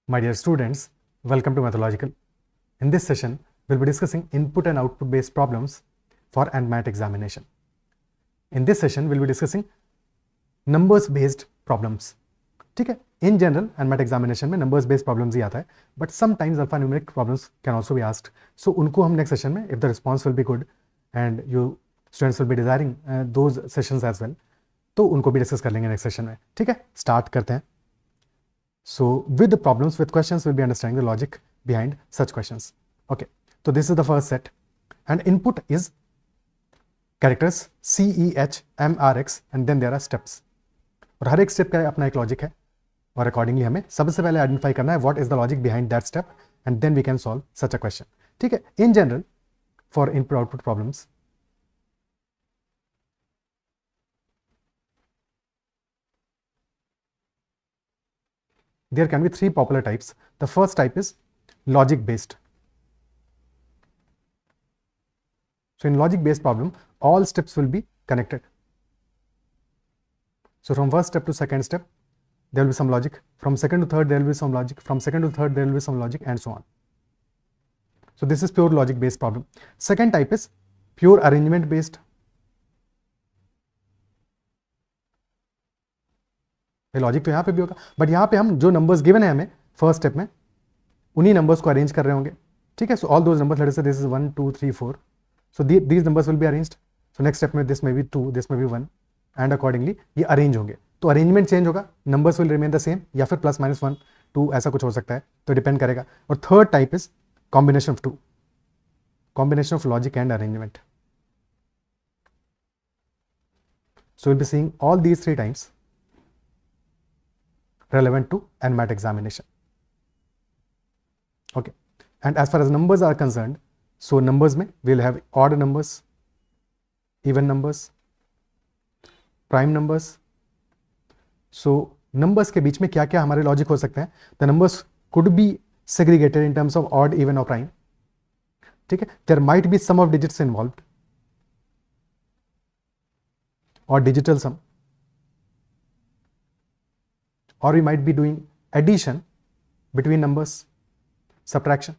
My dear students, welcome to Mathological. In this session, we'll be discussing input and output based problems for ANMAT examination. In this session, we'll be discussing numbers based problems. ठीक है, in general ANMAT examination में numbers based problems ही आता है, but sometimes alphanumeric problems can also be asked. So उनको हम next session में, if the response will be good and you students will be desiring those sessions as well, तो उनको भी discuss कर लेंगे नेक्स्ट सेशन में. ठीक है, स्टार्ट करते हैं. So with the problems, with questions, we'll be understanding the logic behind such questions. Okay, so this is the first set, and input is characters C, E, H, M, R, X, and then there are steps. और हर एक step का अपना एक logic है, और accordingly हमें सबसे पहले आइडेंटिफाई करना है what is the logic behind that step, and then we can solve such a question. ठीक है, in general for input output problems there can be three popular types. The first type is logic based. So in logic based problem, all steps will be connected. So from first step to second step, there will be some logic. From second to third, there will be some logic. From second to third, there will be some logic, and so on. So this is pure logic based problem. Second type is pure arrangement based. Logic तो यहाँ पे भी होगा, but यहाँ पे हम जो numbers given है हमें फर्स्ट स्टेप में, उन्हीं नंबर्स को अरेंज कर रहे होंगे. ठीक है, so all those numbers, let us say this is 1 2 3 4, so these numbers will be arranged. So next step में दिस में भी 2, दिस में भी 1, एंड अकॉर्डिंगली ये अरेंज होंगे. तो अरेंजमेंट चेंज होगा, numbers will remain the same, या फिर प्लस माइनस 1 2 ऐसा कुछ हो सकता है, तो डिपेंड करेगा. और third type is combination of two, combination of logic and arrangement. So will be seeing all these three times relevant to ANMAT examination. Okay, and as far as numbers are concerned, so numbers में we'll have odd numbers, even numbers, prime numbers. So numbers के बीच में क्या क्या हमारे logic हो सकते हैं? The numbers could be segregated in terms of odd, even or prime. ठीक है, there might be sum of digits involved or digital sum, or we might be doing addition between numbers, subtraction,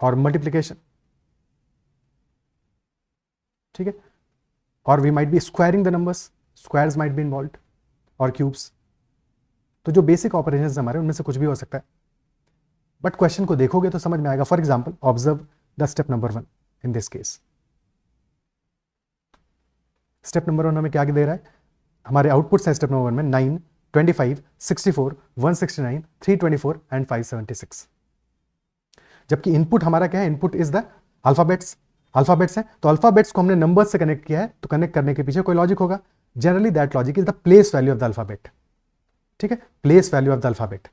or multiplication. ठीक है, or we might be squaring the numbers, squares might be involved, or cubes. तो जो basic operations हमारे उनमें से कुछ भी हो सकता है, बट क्वेश्चन को देखोगे तो समझ में आएगा. For example, observe the step number 1 in this case. Step number 1 हमें क्या दे रहा है? हमारे आउटपुट्स है स्टेप नंबर 1 में 9, 25, 64, 169, 324 एंड 576. जबकि इनपुट हमारा क्या है? Input is the alphabets. Alphabets है, तो अल्फाबेट्स को हमने नंबर्स से कनेक्ट किया है, तो कनेक्ट करने के पीछे कोई लॉजिक होगा. Generally that logic is the place value of the alphabet. ठीक है, place value of the alphabet.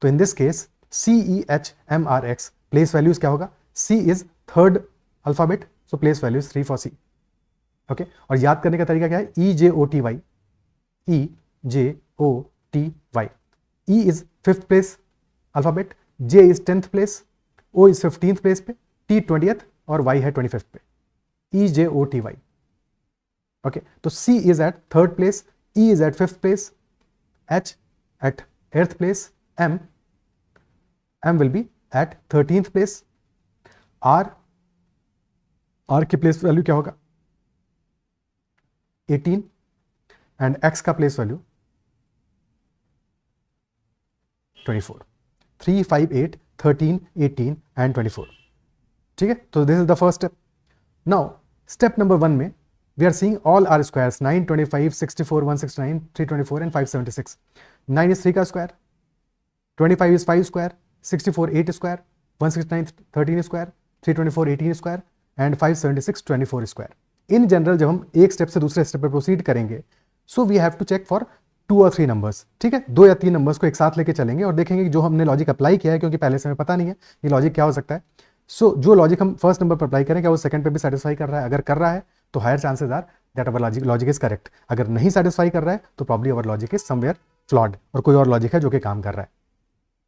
तो in this case CEHMRX, place values क्या होगा? C is third alphabet, so place value is 3 for C. Okay, और याद करने का तरीका क्या है? EJOTY, EJOTY. E is 5th place alphabet, J is 10th place, O is 15th place पे, T 20th और Y है 25th पे. EJOTY. Okay, तो C is at 3rd place, E is at 5th place, H at 8th place, M will be at 13th place. R की place value क्या होगा? 18, and X का place value 24. 3, 5, 8, 13, 18 and 24. ठीक है, तो this is the first step. Now step number 1 में we are seeing all are squares, 9, 25, 64, 169, 324 and 576. 9 is 3 का square, 25 is 5 square, 64 8 square, 169 13 square, 324 18 square and 576 24 square. In general जब हम एक step से दूसरे स्टेप पर प्रोसीड करेंगे, so we have to check for 2 और 3 नंबर्स. ठीक है, 2 या 3 नंबर्स को एक साथ लेके चलेंगे और देखेंगे कि जो हमने लॉजिक अप्लाई किया है, क्योंकि पहले से हमें पता नहीं है ये लॉजिक क्या हो सकता है. सो जो लॉजिक हम फर्स्ट नंबर पर अप्लाई करें, क्या वो सेकंड पे भी सेटिस्फाई कर रहा है? अगर कर रहा है तो higher chances are that our logic is correct. अगर नहीं सेटिस्फाई कर रहा है तो probably our logic is somewhere flawed, और कोई और लॉजिक है जो कि काम कर रहा है.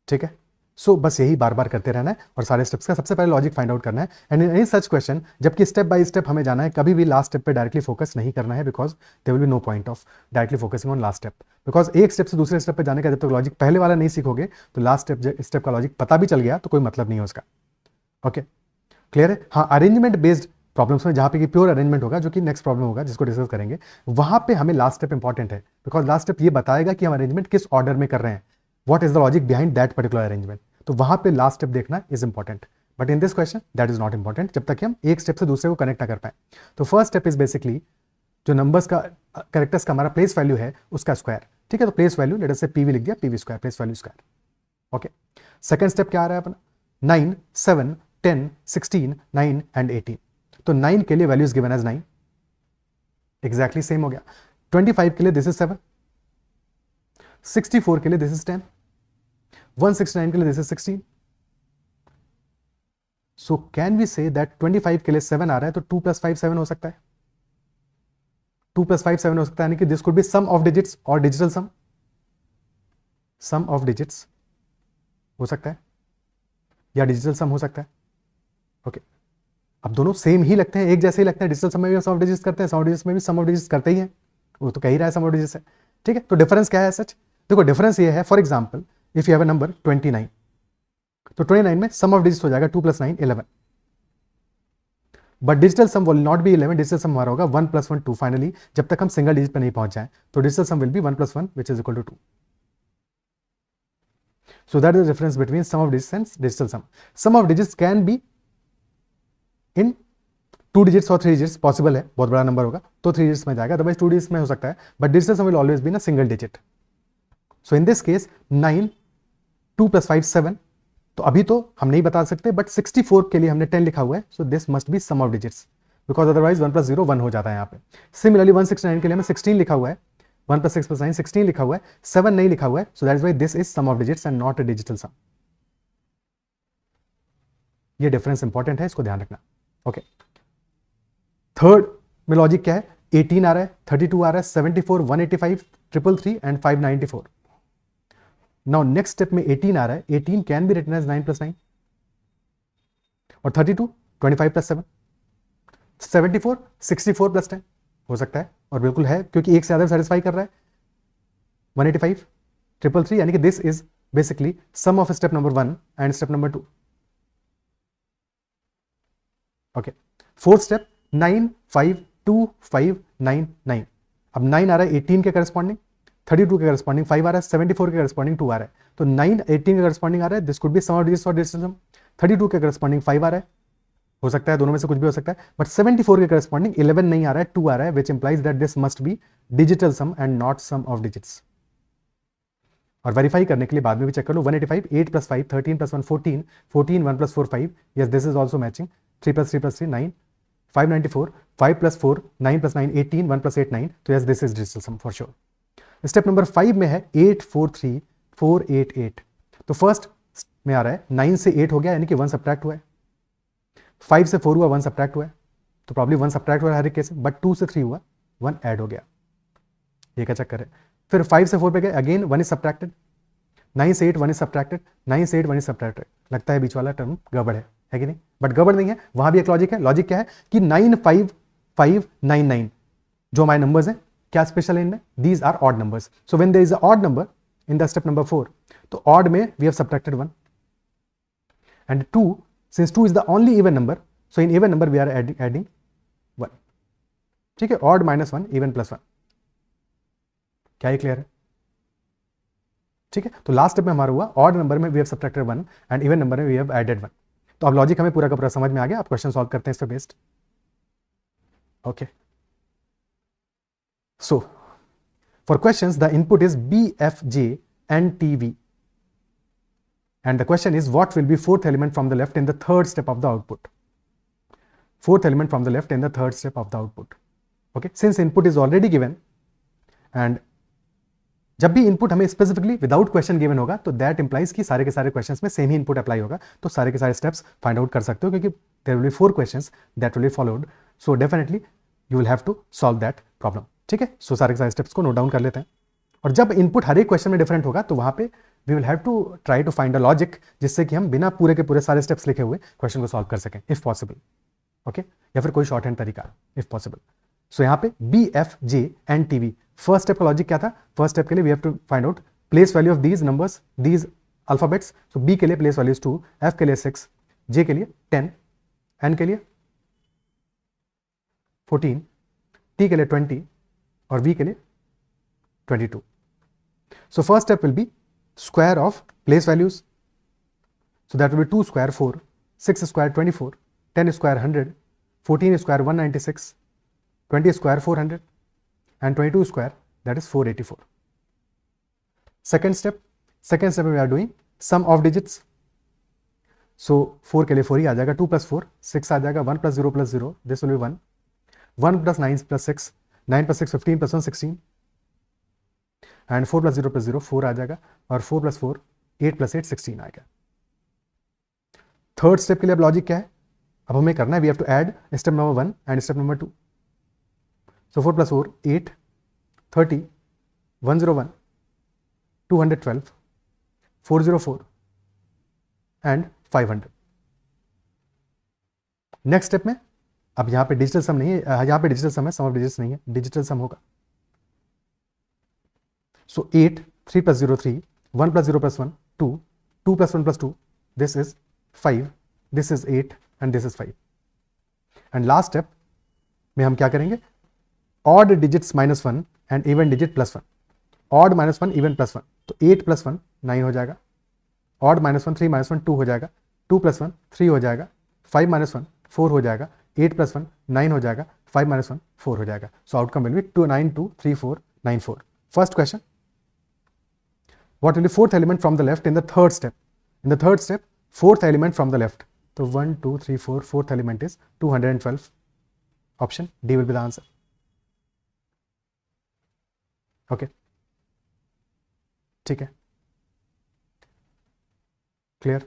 ठीक है, सो बस यही बार बार करते रहना है और सारे स्टेप्स का सबसे पहले लॉजिक फाइंड आउट करना है। And in any such question जबकि स्टेप बाय स्टेप हमें जाना है, कभी भी लास्ट स्टेप पे डायरेक्टली फोकस नहीं करना है, because there will be no point of directly focusing on last step. Because एक स्टेप से दूसरे स्टेप पे जाने का जब तक लॉजिक पहले वाला नहीं सीखोगे तो लास्ट स्टेप का लॉजिक पता भी चल गया तो कोई मतलब नहीं है उसका। ओके, क्लियर है? हाँ, अरेंजमेंट बेस्ड प्रॉब्लम्स में जहाँ पे कि प्योर अरेंजमेंट होगा, जो कि नेक्स्ट प्रॉब्लम होगा जिसको डिस्कस करेंगे, वहाँ पे हमें लास्ट स्टेप इंपॉर्टेंट है, बिकॉज लास्ट स्टेप ये बताएगा कि हम अरेंजमेंट किस ऑर्डर में कर रहे हैं, what is the logic behind that particular arrangement. तो वहाँ पे लास्ट स्टेप देखना is important, but in this question that is not important जब तक कि हम एक स्टेप से दूसरे को कनेक्ट ना कर पाए। तो फर्स्ट स्टेप इज बेसिकली जो नंबर्स का कैरेक्टर्स का हमारा प्लेस वैल्यू है उसका स्क्वायर। ठीक है, तो प्लेस वैल्यू लेट अस से पीवी लिख दिया, PV square, place value square. Okay, second step क्या आ रहा है अपना? 9, 7, 10, 16, 9 एंड 18। तो 9 के लिए value is given as 9, exactly same हो गया। 25 के लिए दिस इज 7, 64 के लिए दिस इज 10, 169 के लिए this is 16। So can we say that 25 के लिए 7 आ रहा है तो 2 + 5 7 हो सकता है, 2 + 5 7 हो सकता है, यानी कि this could be sum of digits और डिजिटल सम ऑफ डिजिट्स हो सकता है या डिजिटल सम हो सकता है। ओके, अब दोनों सेम ही लगते हैं, एक जैसे ही लगते हैं, डिजिटल सम में भी सम ऑफ डिजिट्स करते हैं, सम ऑफ डिजिट्स में भी सम ऑफ डिजिट्स करते ही हैं, वो तो कह ही रहा है सम ऑफ डिजिट्स है। ठीक है, तो डिफरेंस क्या है सच? देखो डिफरेंस ये है, for example if you have a number 29, तो 29 में सम ऑफ डिजिट्स हो जाएगा 2 + 9 11, but digital sum will not be 11, digital sum हमारा होगा 1 + 1 2। फाइनली जब तक हम सिंगल डिजिट पे नहीं पहुंच जाए तो digital sum will be 1 + 1 which is equal to 2। So that is the difference between sum of digits and digital sum. Sum of digits can be in 2 digits और 3 digits पॉसिबल है, बहुत बड़ा number होगा तो 3 digits में जाएगा, otherwise 2 digits में हो सकता है, but digital sum will always be in a single digit. So in this case 9, 2 + 5 7, तो अभी तो हम नहीं बता सकते, बट 64 के लिए हमने 10 लिखा हुआ है, so this must be sum of digits, because otherwise 1 + 0 1 हो जाता है यहाँ पे। सिमिलरली 169 के लिए हमें 16 लिखा हुआ है, 1 + 6 + 9 16 लिखा हुआ है, 7 नहीं लिखा हुआ है, so that is why this is sum of digits and not a digital sum. ये डिफरेंस इंपॉर्टेंट है, इसको ध्यान रखना। ओके, थर्ड में लॉजिक क्या है? 18 आ रहा है, 32 आ रहा है, 74, 185, 333 एंड 594। नाउ नेक्स्ट स्टेप में 18 आ रहा है, 18 कैन बी रिटन एज 9 + 9, और 32 25 + 7, 74 64 + 10 हो सकता है, और बिल्कुल है क्योंकि एक से ज्यादा सेटिस्फाई कर रहा है। 185, 333, यानी कि this is basically sum of step number 1 and step number 2। Okay, fourth step 9 5 2 5 9 9। अब 9 आ रहा है 18 के करस्पॉन्डिंग, 32 के करस्पॉन्डिंग 5 आ रहा है, 74 के करस्पॉन्डिंग 2 आ रहा है, तो 9 18 के करस्पॉन्डिंग आ रहा है, this could be sum of digits और डिजिटल सम। 32 के करस्पॉन्डिंग 5 आ रहा है, हो सकता है दोनों में से कुछ भी हो सकता है, बट 74 के करस्पॉन्डिंग 11 नहीं आ रहा है, 2 आ रहा है, which implies that this must be digital sum and not sum of digits. और वेरीफाई करने के लिए बाद में भी चेक कर लो, 185 8 + 5 13 + 1 14, 14 1 + 4 5, yes this is also matching, 3 + 3 + 3 9, 594, 5 + 4 9 + 9 18, 1 + 8 9, तो yes this is digital sum for sure. Step number 5 में है 8 4 3 4 8 8। तो फर्स्ट में आ रहा है 9 से 8 हो गया, यानी कि 1 सब्ट्रैक्ट हुआ है, 5 से 4 हुआ 1 सब्ट्रैक्ट हुआ है, तो प्रॉब्ली 1 सब्ट्रैक्ट हुआ है हर एक केस में, बट 2 से 3 हुआ 1 ऐड हो गया, ये क्या चक्कर है। फिर 5 से 4 पे गए, अगेन 1 इज सब्ट्रैक्टेड, 9 से 8 1 इज सब्ट्रैक्टेड, 9 से 8 1 इज सब्ट्रैक्टेड। लगता है बीच वाला टर्म गड़बड़ है कि नहीं? बट गड़बड़ नहीं है, वहां भी एक लॉजिक है। लॉजिक क्या है कि 9 5 5 9 9 जो हमारे नंबर्स हैं, क्या स्पेशल है इनमें? These are odd numbers, so when there is a odd number in the step number 4, तो ऑड में we have subtracted 1 and 2, since 2 is the only even number, so in even number we are adding 1। ठीक है, odd -1 even +1, क्या ये clear है? ठीक है, तो लास्ट स्टेप में हमारा हुआ ऑड नंबर में we have subtracted 1 and even number में वी हैव एडेड 1। तो अब लॉजिक हमें पूरा का पूरा समझ में आ गया, अब क्वेश्चन सॉल्व करते हैं इस पे based. Okay, so for questions the input is B F J and TV and the question is what will be fourth element from the left in the third step of the output, fourth element from the left in the third step of the output. Okay, since input is already given and जब भी input हमें specifically without question given होगा तो that implies कि सारे के सारे questions में सेम ही इनपुट अप्लाई होगा, तो सारे के सारे स्टेप्स फाइंड आउट कर सकते हो, क्योंकि there will be 4 questions that will be followed, so definitely you will have to solve that problem. ठीक है, सो सारे के सारे स्टेप्स को नोट डाउन कर लेते हैं, और जब इनपुट हर एक क्वेश्चन में डिफरेंट होगा तो वहां पे we will have to try to find a logic जिससे कि हम बिना पूरे के पूरे सारे स्टेप्स लिखे हुए क्वेश्चन को सॉल्व कर सकें इफ पॉसिबल, ओके, या फिर कोई शॉर्ट हैंड तरीका इफ पॉसिबल. सो यहाँ पे B F J and T V, first step का लॉजिक क्या था? फर्स्ट स्टेप के लिए we have to find out place value of these numbers, these alphabets. So B के लिए प्लेस वैल्यू 2, एफ के लिए 6, जे के लिए 10, एन के लिए 14, टी के लिए 20 और वी के लिए 22. So first step will be square of place values. So that will be 2 square 4, 6 square 24, 10 square 100, 14 square 196, 20 square 400 and 22 square that is 484. Second step we are doing sum of digits. So 4 के लिए 4 ही आ जाएगा, 2 plus 4 6 आ जाएगा, 1 plus 0 plus 0 this will be 1, 1 plus 9 plus 6, 9 plus 6 15 plus 1 16 and 4 plus 0 plus 0 4 आ जाएगा और 4 plus 4 8 plus 8 16 आएगा. Third step के लिए अब लॉजिक क्या है? अब हमें करना है we have to add step number 1 and step number 2. So 4 plus 4 8, 30, 101, 212, 404 and 500. Next step में अब यहां पे डिजिटल सम नहीं है, यहां पे डिजिटल सम है, सम ऑफ डिजिट्स नहीं है, डिजिटल सम होगा. So 8, 3 plus 0, 3, 1 plus 0 plus 1, 2, 2 plus 1 plus 2, this is 5, this is 8 and this is 5. And last step में हम क्या करेंगे? Odd digits minus 1 and even digit plus 1. Odd minus 1, even plus 1. तो 8 plus 1, 9 हो जाएगा. Odd minus 1, 3 minus 1, 2 हो जाएगा. 2 plus 1, 3 हो जाएगा. 5 minus 1, 4 हो जाएगा. 8 plus 1, 9 हो जाएगा. 5 minus 1, 4 हो जाएगा. So outcome will be 2, 9, 2, 3, 4, 9, 4. First question. What will be fourth element from the left in the third step? In the third step, fourth element from the left. So 1, 2, 3, 4, fourth element is 212. Option D will be the answer. Okay. ठीक है, clear.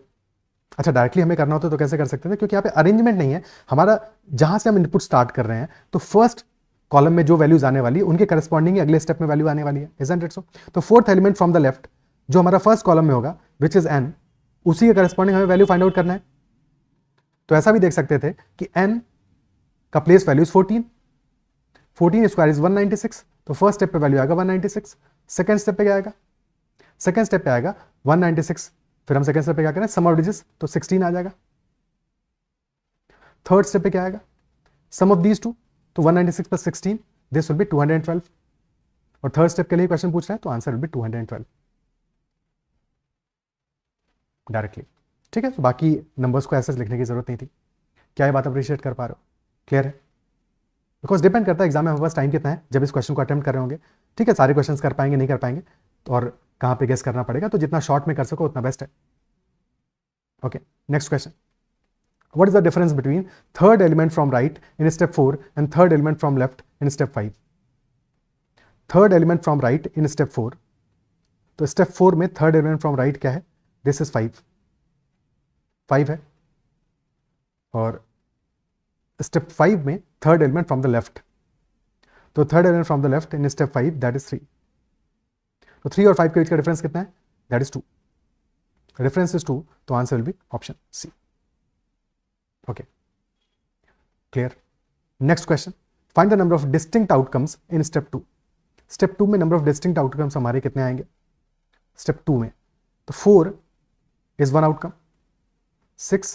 अच्छा, directly हमें करना होता तो कैसे कर सकते थे? क्योंकि यहाँ पे अरेंजमेंट नहीं है हमारा, जहां से हम इनपुट स्टार्ट कर रहे हैं तो फर्स्ट कॉलम में जो वैल्यूज आने वाली है उनके करस्पॉन्डिंग अगले स्टेप में वैल्यू आने वाली है. Isn't it so? तो fourth element from the left जो हमारा फर्स्ट कॉलम में होगा विच इज एन, उसी के करस्पॉन्डिंग हमें वैल्यू फाइंड आउट करना है. तो ऐसा भी देख सकते थे कि एन का place value is 14, 14 square is 196. तो फर्स्ट स्टेप पे वैल्यू आएगा 196. सेकंड स्टेप पे क्या आएगा? सेकंड स्टेप पे आएगा 196. फिर हम सेकंड स्टेप पे क्या करें? सम ऑफ डिजिट्स, तो 16 आ जाएगा. थर्ड स्टेप पे क्या आएगा? सम ऑफ दीज टू, तो 196 प्लस 16 दिस विल बी 212. और थर्ड स्टेप के लिए क्वेश्चन पूछ रहा है तो आंसर विल बी 212 डायरेक्टली. ठीक है, तो बाकी नंबर्स को ऐसे लिखने की जरूरत नहीं थी. क्या ये बात अप्रिशिएट कर पा रहे हो? क्लियर है? बिकॉज डिपेंड करता है एग्जाम में हमारे पास टाइम कितना है जब इस क्वेश्चन को अटेम्प्ट कर रहे होंगे. ठीक है, सारे क्वेश्चंस कर पाएंगे नहीं कर पाएंगे तो और कहाँ पे गेस करना पड़ेगा, तो जितना शॉर्ट में कर सको उतना बेस्ट है. Okay, next question. What is the difference between third element from right in step 4 and third element from left in step 5? Third element from right in step 4. तो step 4 में third element from right क्या है? This is 5. 5 है. और step 5 में third element from the left. तो third element from the left in step 5 that is 3. तो 3 और 5 के बीच का डिफरेंस कितना है? That is 2. Difference is 2. तो answer will be option C. Okay, clear. Next question. Find the number of distinct outcomes in step 2. Step 2 में number of distinct outcomes हमारे कितने आएंगे? Step 2 में तो 4 is one outcome, 6,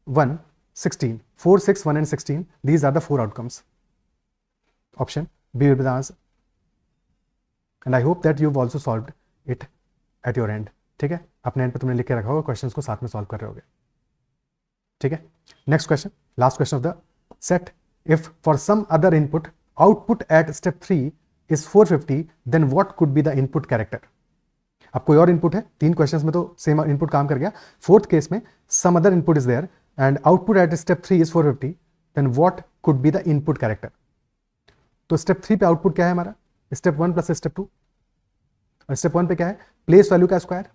1, 16. 4, 6, 1 and 16. These are the 4 outcomes. Option B will be the answer. And I hope that you've also solved it at your end. ठीक है, अपने and पे तुमने लिख के रखा होगा, क्वेश्चंस को साथ में सॉल्व कर रहे होगे. ठीक है, next question, last question of the set. If for some other input output at step 3 is 450 then what could be the input character. अब कोई और इनपुट है, 3 क्वेश्चंस में तो सेम इनपुट काम कर गया. फोर्थ केस में some other input is there and output at step 3 is 450 then what could be the input character. तो स्टेप 3 पे आउटपुट क्या है हमारा? Step 1 plus step 2. और स्टेप 1 पे क्या है? प्लेस वैल्यू का स्क्वायर.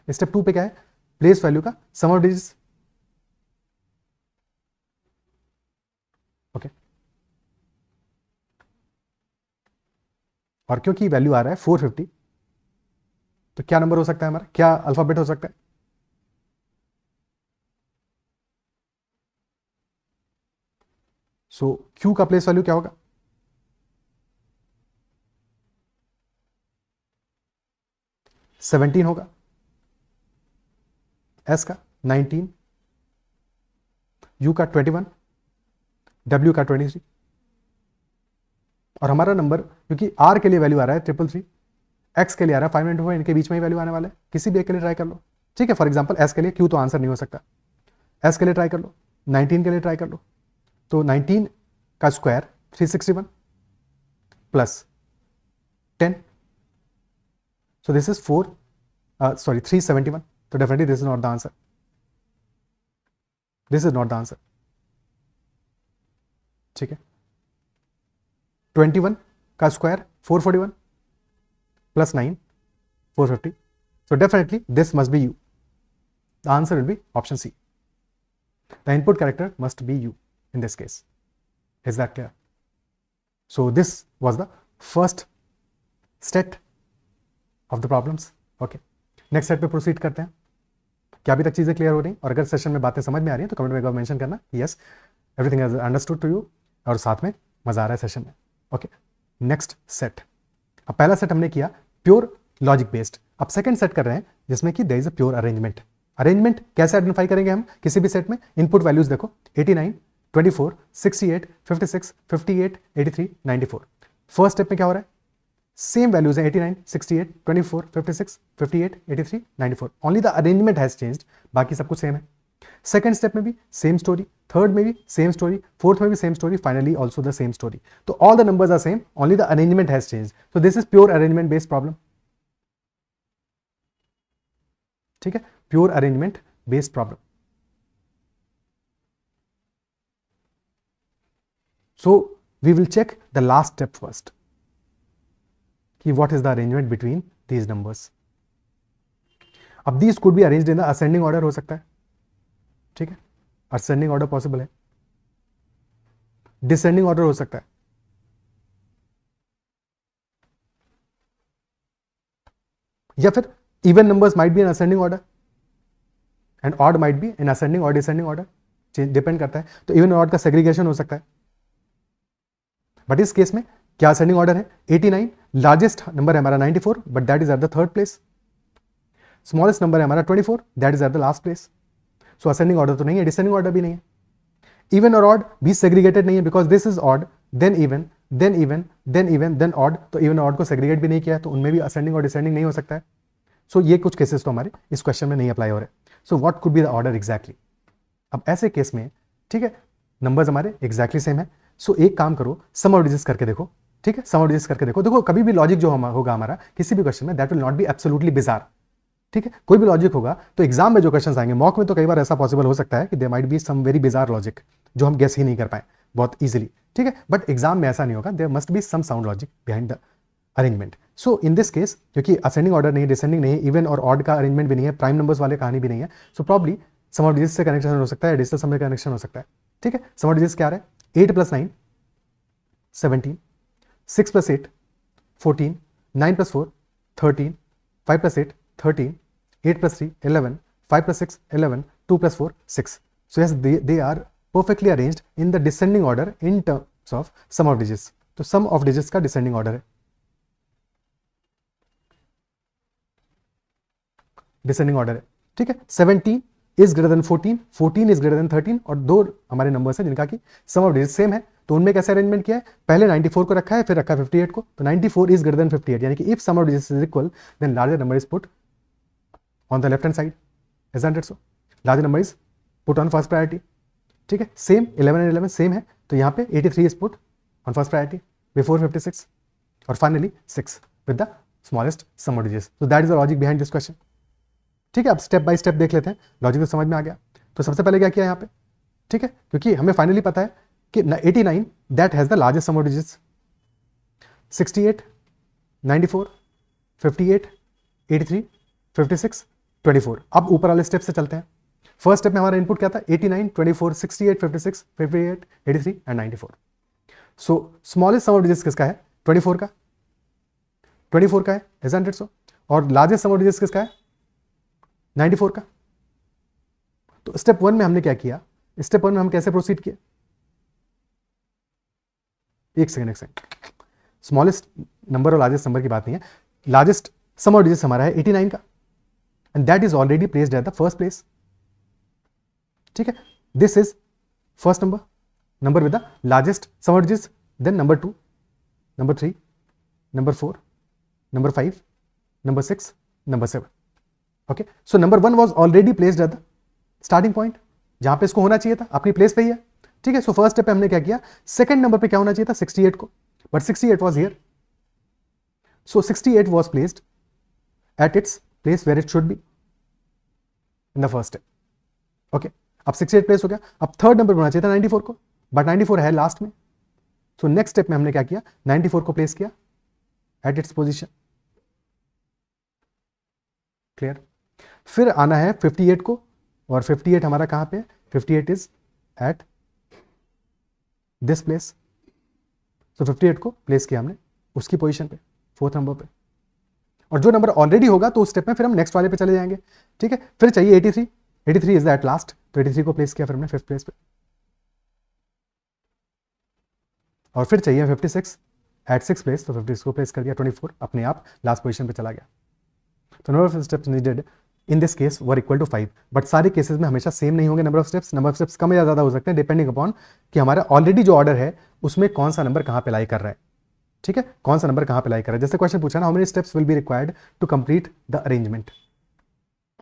स्टेप 2 पे क्या है? प्लेस वैल्यू का सम ऑफ डिजिट्स. ओके, और क्योंकि वैल्यू आ रहा है 450 तो क्या नंबर हो सकता है हमारा, क्या अल्फाबेट हो सकता है? सो क्यू का प्लेस वैल्यू क्या होगा? सेवनटीन होगा, एस का 19, यू का 21, डब्ल्यू का 23, और हमारा नंबर क्योंकि आर के लिए वैल्यू आ रहा है 333, एक्स के लिए आ रहा है 594, इनके बीच में ही वैल्यू आने वाला है, किसी भी एक के लिए ट्राई कर लो, ठीक है। फॉर एग्जांपल एस के लिए, क्यू तो आंसर नहीं हो सकता, एस के लिए ट्राई कर लो, 19 के लिए ट्राई कर लो, तो 19 का square 361 plus 10, so this is 371, so definitely this is not the answer, this is not the answer, ठीक है। 21 का square 441 plus 9 450, so definitely this must be u, the answer will be option C, the input character must be u in this case, is that clear? So this was the first set of the problems, okay, next set पे proceed करते हैं। क्या अभी तक चीजें clear हो रही, और अगर सेशन में बातें समझ में आ रही हैं तो कमेंट में एक बार मेंशन करना yes everything is understood to you, और साथ में मजा आ रहा है सेशन में, ओके। नेक्स्ट सेट, अब पहला सेट हमने किया प्योर लॉजिक बेस्ड, अब सेकंड सेट कर रहे हैं जिसमें कि there is a pure arrangement. Arrangement कैसे आइडेंटिफाई करेंगे हम किसी भी सेट में? इनपुट वैल्यूज देखो 89, 24, 68, 56, 58, 83, 94। फर्स्ट स्टेप में क्या हो रहा है? सेम वैल्यूज है 89, 68, 24, 56, 58, 83, 94, only the arrangement has changed, बाकी सब कुछ सेम है। सेकंड स्टेप में भी सेम स्टोरी, थर्ड में भी सेम स्टोरी, फोर्थ में भी same story, finally also the same story, तो all the numbers are same, only the arrangement has changed, so this is pure arrangement based problem, ठीक है, pure arrangement based problem. So we will check the last step first कि what is the arrangement between these numbers. अब these could be arranged in the ascending order हो सकता है, ठीक है, ascending order possible है, descending order हो सकता है, या फिर even numbers might be in ascending order and odd might be in ascending or descending order, depend करता है, तो even और odd का segregation हो सकता है, बट इस केस में क्या असेंडिंग ऑर्डर है? 89, लार्जेस्ट नंबर है हमारा 94, but that is at the third place, smallest number है हमारा 24, that is at the last place, so ascending order तो नहीं है, डिसेंडिंग ऑर्डर भी नहीं है, इवन और ऑड भी सेग्रीगेटेड नहीं है, because this is odd then even then even then even then odd, तो इवन ऑड को सेग्रीगेट भी नहीं किया, तो उनमें भी असेंडिंग और डिसेंडिंग नहीं हो सकता है, सो ये कुछ केसेस तो हमारे इस क्वेश्चन में नहीं अप्लाई हो रहे, सो what could be the order exactly. अब ऐसे केस में, ठीक है, नंबर्स हमारे एग्जैक्टली सेम है, सो एक काम करो, सम ऑफ डिजिट्स करके देखो, ठीक है, सम ऑफ डिजिट्स करके देखो, देखो कभी भी लॉजिक जो होगा हमारा किसी भी क्वेश्चन में, that will not be absolutely bizarre, ठीक है, कोई भी लॉजिक होगा तो एग्जाम में जो क्वेश्चन आएंगे, मॉक में तो कई बार ऐसा पॉसिबल हो सकता है कि there might be some very bizarre logic जो हम गेस ही नहीं कर पाए बहुत इजीली, ठीक है, बट एग्जाम में ऐसा नहीं होगा, there must be some sound logic behind the arrangement. So in this case क्योंकि असेंडिंग ऑर्डर नहीं है, डिसेंडिंग नहीं है, इवन और ऑड का अरेंजमेंट भी नहीं है, प्राइम नंबर्स वाले कहानी भी नहीं है, so probably sum of digits से कनेक्शन हो सकता है, डिजिटल सम से कनेक्शन हो सकता है, ठीक है। सम ऑफ डिजिट्स क्या है? 8 + 9 17, 6 + 8 14, 9 + 4 13, 5 + 8 13, 8 + 3 11, 5 + 6 11, 2 + 4 6, so yes they are perfectly arranged in the descending order in terms of sum of digits, तो sum of digits का descending order है, descending order है, ठीक है। 17 is greater than 14, 14 is greater than 13, और दो हमारे नंबर्स हैं जिनका कि सम ऑफ डिजिट्स सेम है, तो उनमें कैसे अरेंजमेंट किया है? पहले 94 को रखा है, फिर रखा 58 को, तो 94 इज ग्रेटर देन 58, यानी कि if sum of digits is equal then larger number is put on the left hand side, isn't it so? Larger number is put on first priority, ठीक है। सेम 11 एंड 11 सेम है, तो यहाँ पे 83 is put on first priority before 56, और finally 6 with the smallest sum of digits, so that is the logic behind this question, ठीक है। अब स्टेप बाय स्टेप देख लेते हैं, लॉजिक तो समझ में आ गया। तो सबसे पहले क्या किया यहाँ पे, ठीक है, क्योंकि हमें फाइनली पता है कि 89 that has the largest sum of digits, 68 94 58 83 56 24। अब ऊपर वाले स्टेप से चलते हैं। फर्स्ट स्टेप में हमारा इनपुट क्या था? 89 24 68 56 58 83 and 94। So smallest sum of digits किसका है? 24 का, 24 का है, इजंट इट सो? और लार्जेस्ट सम ऑफ डिजिट्स किसका है? 94 का। तो स्टेप 1 में हमने क्या किया, स्टेप 1 में हम कैसे प्रोसीड किए? एक सेकंड, स्मॉलेस्ट नंबर और लार्जेस्ट नंबर की बात नहीं है, लार्जेस्ट सम ऑफ डिजिट्स हमारा है 89 का, and that is already placed at the first place. ठीक है, this is first number with the largest sum of digits, then number 2, number 3, number 4, number 5, number 6, number 7। Okay, so number 1 was already placed at the starting point, जहां पे इसको होना चाहिए था, अपनी place पे ही है। ठीक है, सो फर्स्ट स्टेप पे हमने क्या किया, सेकंड नंबर पे क्या होना चाहिए था? 68 को, but 68 was here, so 68 was placed at its place where it should be in the first step. Okay, अब 68 प्लेस हो गया, अब थर्ड नंबर पे होना चाहिए था 94 को, बट 94 है लास्ट में। सो नेक्स्ट स्टेप में हमने क्या किया, 94 को प्लेस किया एट इट्स पोजीशन। क्लियर? फिर आना है 58 को, और 58 हमारा कहां पे है? 58 इज एट दिस प्लेस। सो 58 को प्लेस किया हमने उसकी पोजीशन पे, फोर्थ नंबर पे, और जो नंबर ऑलरेडी होगा तो उस स्टेप में फिर हम नेक्स्ट वाले पे चले जाएंगे। ठीक है, फिर चाहिए 83, 83 इज द एट लास्ट, तो 83 को प्लेस किया फिर हमने फिफ्थ प्लेस पे, और फिर चाहिए 56 एट सिक्स प्लेस, तो 56 को प्लेस कर दिया, 24 अपने आप लास्ट पोजीशन पे चला गया। तो number of steps needed in this case were equal to 5, but सारे केसेस में हमेशा सेम नहीं होंगे नंबर ऑफ स्टेप्स कम या ज्यादा हो सकते हैं डिपेंडिंग अपॉन कि हमारा ऑलरेडी जो ऑर्डर है उसमें कौन सा नंबर कहां पे लाई कर रहा है। ठीक है, कौन सा नंबर कहां पे लाई कर रहा है, जैसे क्वेश्चन पूछा ना, how many steps will be required to complete the arrangement,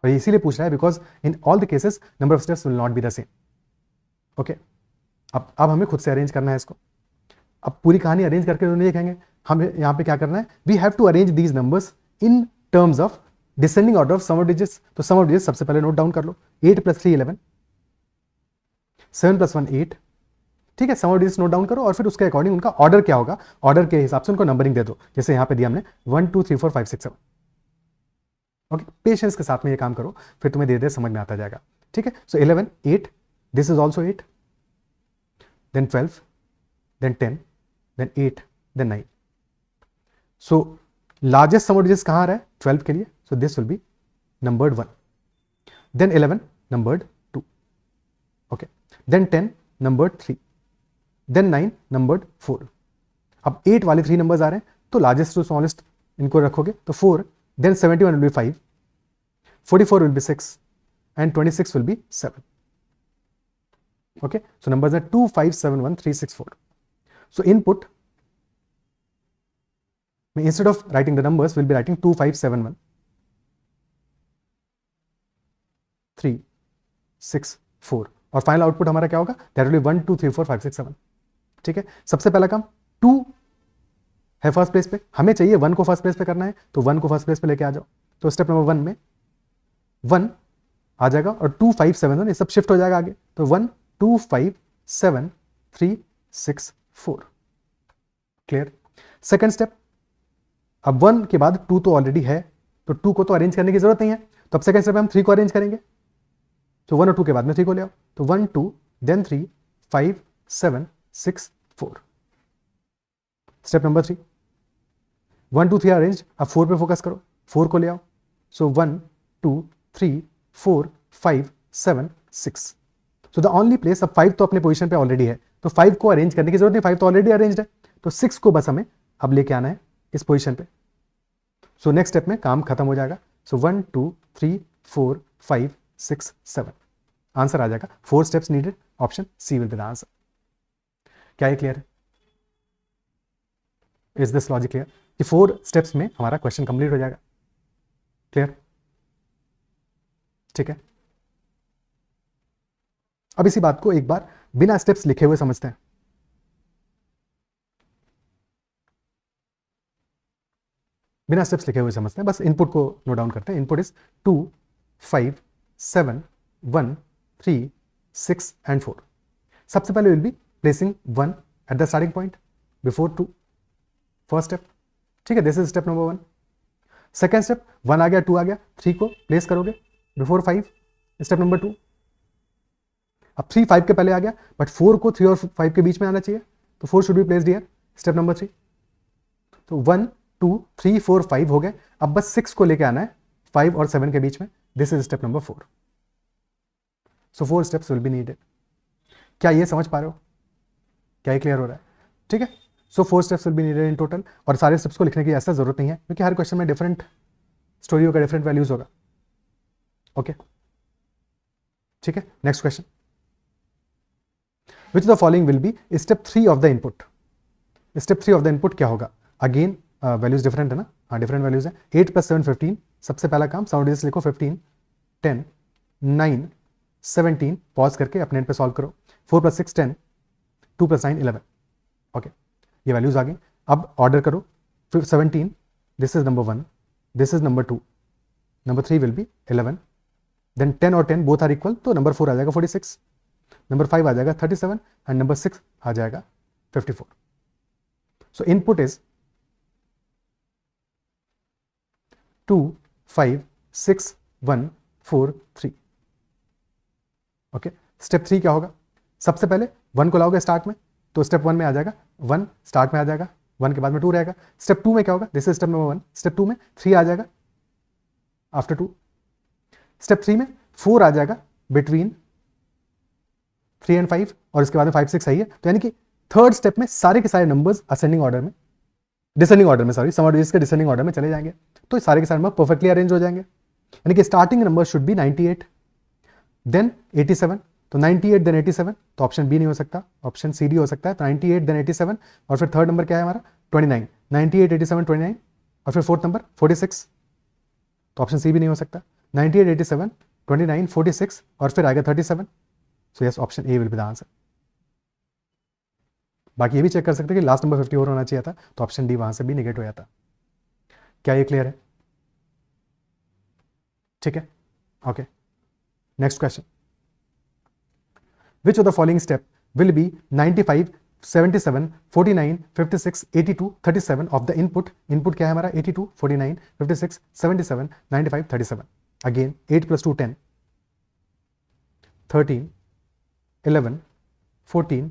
और इसीलिए पूछ रहा है because in all the cases number of steps will not be the same. Okay, अब हमें खुद से अरेंज करना है इसको। अब पूरी कहानी अरेंज करके तो नहीं देखेंगे, हम यहाँ पे क्या करना है, we have to arrange these numbers in terms of descending order of sum of digits. तो सम ऑफ डिजिट्स सबसे पहले नोट डाउन कर लो, 8 + 3 11, 7 + 1 8। ठीक है, सम ऑफ डिजिट्स नोट डाउन करो, और फिर उसके अकॉर्डिंग उनका ऑर्डर क्या होगा, ऑर्डर के हिसाब से उनको नंबरिंग दे दो, जैसे यहाँ पे दिया हमने 1 2 3 4 5 6 7। ओके, पेशेंस के साथ में ये काम करो, फिर तुम्हें धीरे धीरे समझ में आता जाएगा। ठीक है, so 11 8, this is also 8, then 12, then 10, then 8, then 9। So largest sum of digits कहाँ आ रहा है? 12 के लिए, so this will be numbered 1, then 11 numbered 2, okay, then 10 numbered 3, then 9 numbered 4। अब 8 वाले 3 नंबर्स आ रहे हैं, तो लार्जेस्ट टू स्मॉलेस्ट इनको रखोगे तो 4, then 71 will be 5, 44 will be 6, and 26 will be 7। okay, so numbers are 2 5 7 1 3 6 4। so input, instead of writing the numbers we'll be writing 2 5 7 1 3 6 4, और final output हमारा क्या होगा? That will be 1 2 3 4 5 6 7। ठीक है, सबसे पहला काम 2 है फर्स्ट प्लेस पे, हमें चाहिए 1 को फर्स्ट प्लेस पे करना है, तो 1 को फर्स्ट प्लेस पे लेके आ जाओ। तो स्टेप नंबर 1 में 1 आ जाएगा, और 2 5 7 1 ये सब शिफ्ट हो जाएगा आगे, तो 1 2 5 7 3 6 4। क्लियर? सेकेंड स्टेप, अब 1 के बाद 2 तो ऑलरेडी है, तो 2 को तो अरेंज करने की जरूरत नहीं है, तो अब सेकेंड स्टेप में हम 3 को अरेंज करेंगे, तो 1 और 2 के बाद में 3 को ले आओ, तो 1 2 देन 3 5 7 6 4। स्टेप नंबर 3, 1 2 3 अरेंज, अब 4 पे फोकस करो, 4 को ले आओ, सो 1 2 3 4 5 7 6। सो द ओनली प्लेस, अब 5 तो अपने पोजीशन पे ऑलरेडी है, तो 5 को अरेंज करने की जरूरत नहीं, 5 तो ऑलरेडी अरेंज्ड है, तो 6 को बस हमें अब लेके आना है इस पोजीशन पे। सो नेक्स्ट स्टेप में काम खत्म हो जाएगा, सो 1 2 3 4 5 6 7, आंसर आ जाएगा। 4 steps needed, option C will be the answer. क्या ये क्लियर है? इज दिस लॉजिक क्लियर कि 4 स्टेप्स में हमारा क्वेश्चन कंप्लीट हो जाएगा? क्लियर? ठीक है, अब इसी बात को एक बार बिना स्टेप्स लिखे हुए समझते हैं। बिना स्टेप्स लिखे हुए समझते हैं, बस इनपुट को नोट डाउन करते हैं। Input is 2 5 7 1 3 6 and 4। सबसे पहले will be placing 1 eight the starting point before 2, first step. ठीक है, this is step number 1। Second step, 1 आ गया, 2 आ गया, 3 को प्लेस करोगे बिफोर 5, स्टेप नंबर 2। अब 3 5 के पहले आ गया, बट 4 को 3 और 5 के बीच में आना चाहिए, तो 4 should be placed here, step number 3। तो 1 2 3 4 5 हो गए। अब बस 6 को लेके आना है 5 और 7 के बीच में। This is step number 4। So 4 steps will be needed. क्या ये समझ पा रहे हो? क्या ये क्लियर हो रहा है? ठीक है। सो 4 steps will be needed in total. और सारे स्टेप्स को लिखने की ऐसा जरूरत नहीं है क्योंकि हर क्वेश्चन में डिफरेंट स्टोरी होगा, डिफरेंट वैल्यूज होगा। ओके, ठीक है। Next question, which the following will be step 3 of the input. Step 3 of the input क्या होगा? अगेन वैल्यूज डिफरेंट है ना, हाँ डिफरेंट वैल्यूज है। 8 + 7 15। सबसे पहला काम साउंड डिजिट्स लिखो, 15 10 9 17, पॉज करके अपने एंड पे सॉल्व करो। 4 + 6 10, 2 + 9 11। ओके, ये वैल्यूज आ गई। अब ऑर्डर करो। 17, this is number 1, this is number 2, number 3 will be 11, then 10 और 10 बोथ आर इक्वल, तो नंबर 4 आ जाएगा 46, नंबर 5 आ जाएगा 37 एंड नंबर 6 आ जाएगा 54। सो इनपुट इज 2 5 6 1 4 3। ओके, स्टेप 3 क्या होगा? सबसे पहले 1 को लाओगे स्टार्ट में, तो स्टेप 1 में आ जाएगा 1, स्टार्ट में आ जाएगा 1 के बाद में 2 रहेगा। स्टेप 2 में क्या होगा? This is step number 1। Step 2 में 3 आ जाएगा आफ्टर 2। स्टेप 3 में 4 आ जाएगा बिटवीन 3 एंड 5, और इसके बाद में 5 6 सही है। तो यानी कि थर्ड स्टेप में सारे के सारे नंबर्स असेंडिंग ऑर्डर में, डिसेंडिंग ऑर्डर में, सॉरी सम ऑफ के डिसेंडिंग ऑर्डर में चले जाएंगे, तो सारे के सारे नंबर परफेक्टली अरेंज हो जाएंगे। यानी कि starting number should be 98 then 87, तो 98 देन 87, तो ऑप्शन बी नहीं हो सकता, ऑप्शन सी डी हो सकता है। तो 98 देन 87, और फिर थर्ड नंबर क्या है हमारा? 29, 98 87 29, और फिर फोर्थ नंबर 46, तो ऑप्शन सी भी नहीं हो सकता। 98 87 29 46, और फिर आएगा 37, so yes option A will be the answer. बाकी ये भी चेक कर सकते हैं कि लास्ट नंबर 54 होना चाहिए था, तो ऑप्शन डी वहां से भी निगेट हो जाता। क्या ये क्लियर है? ठीक है, okay. Next question, which of the following step will B 95 77 49 56 82 37 of the input? Input क्या है हमारा? 82 49 56 77 95 37। अगेन 8 + 2 10, 13 11 14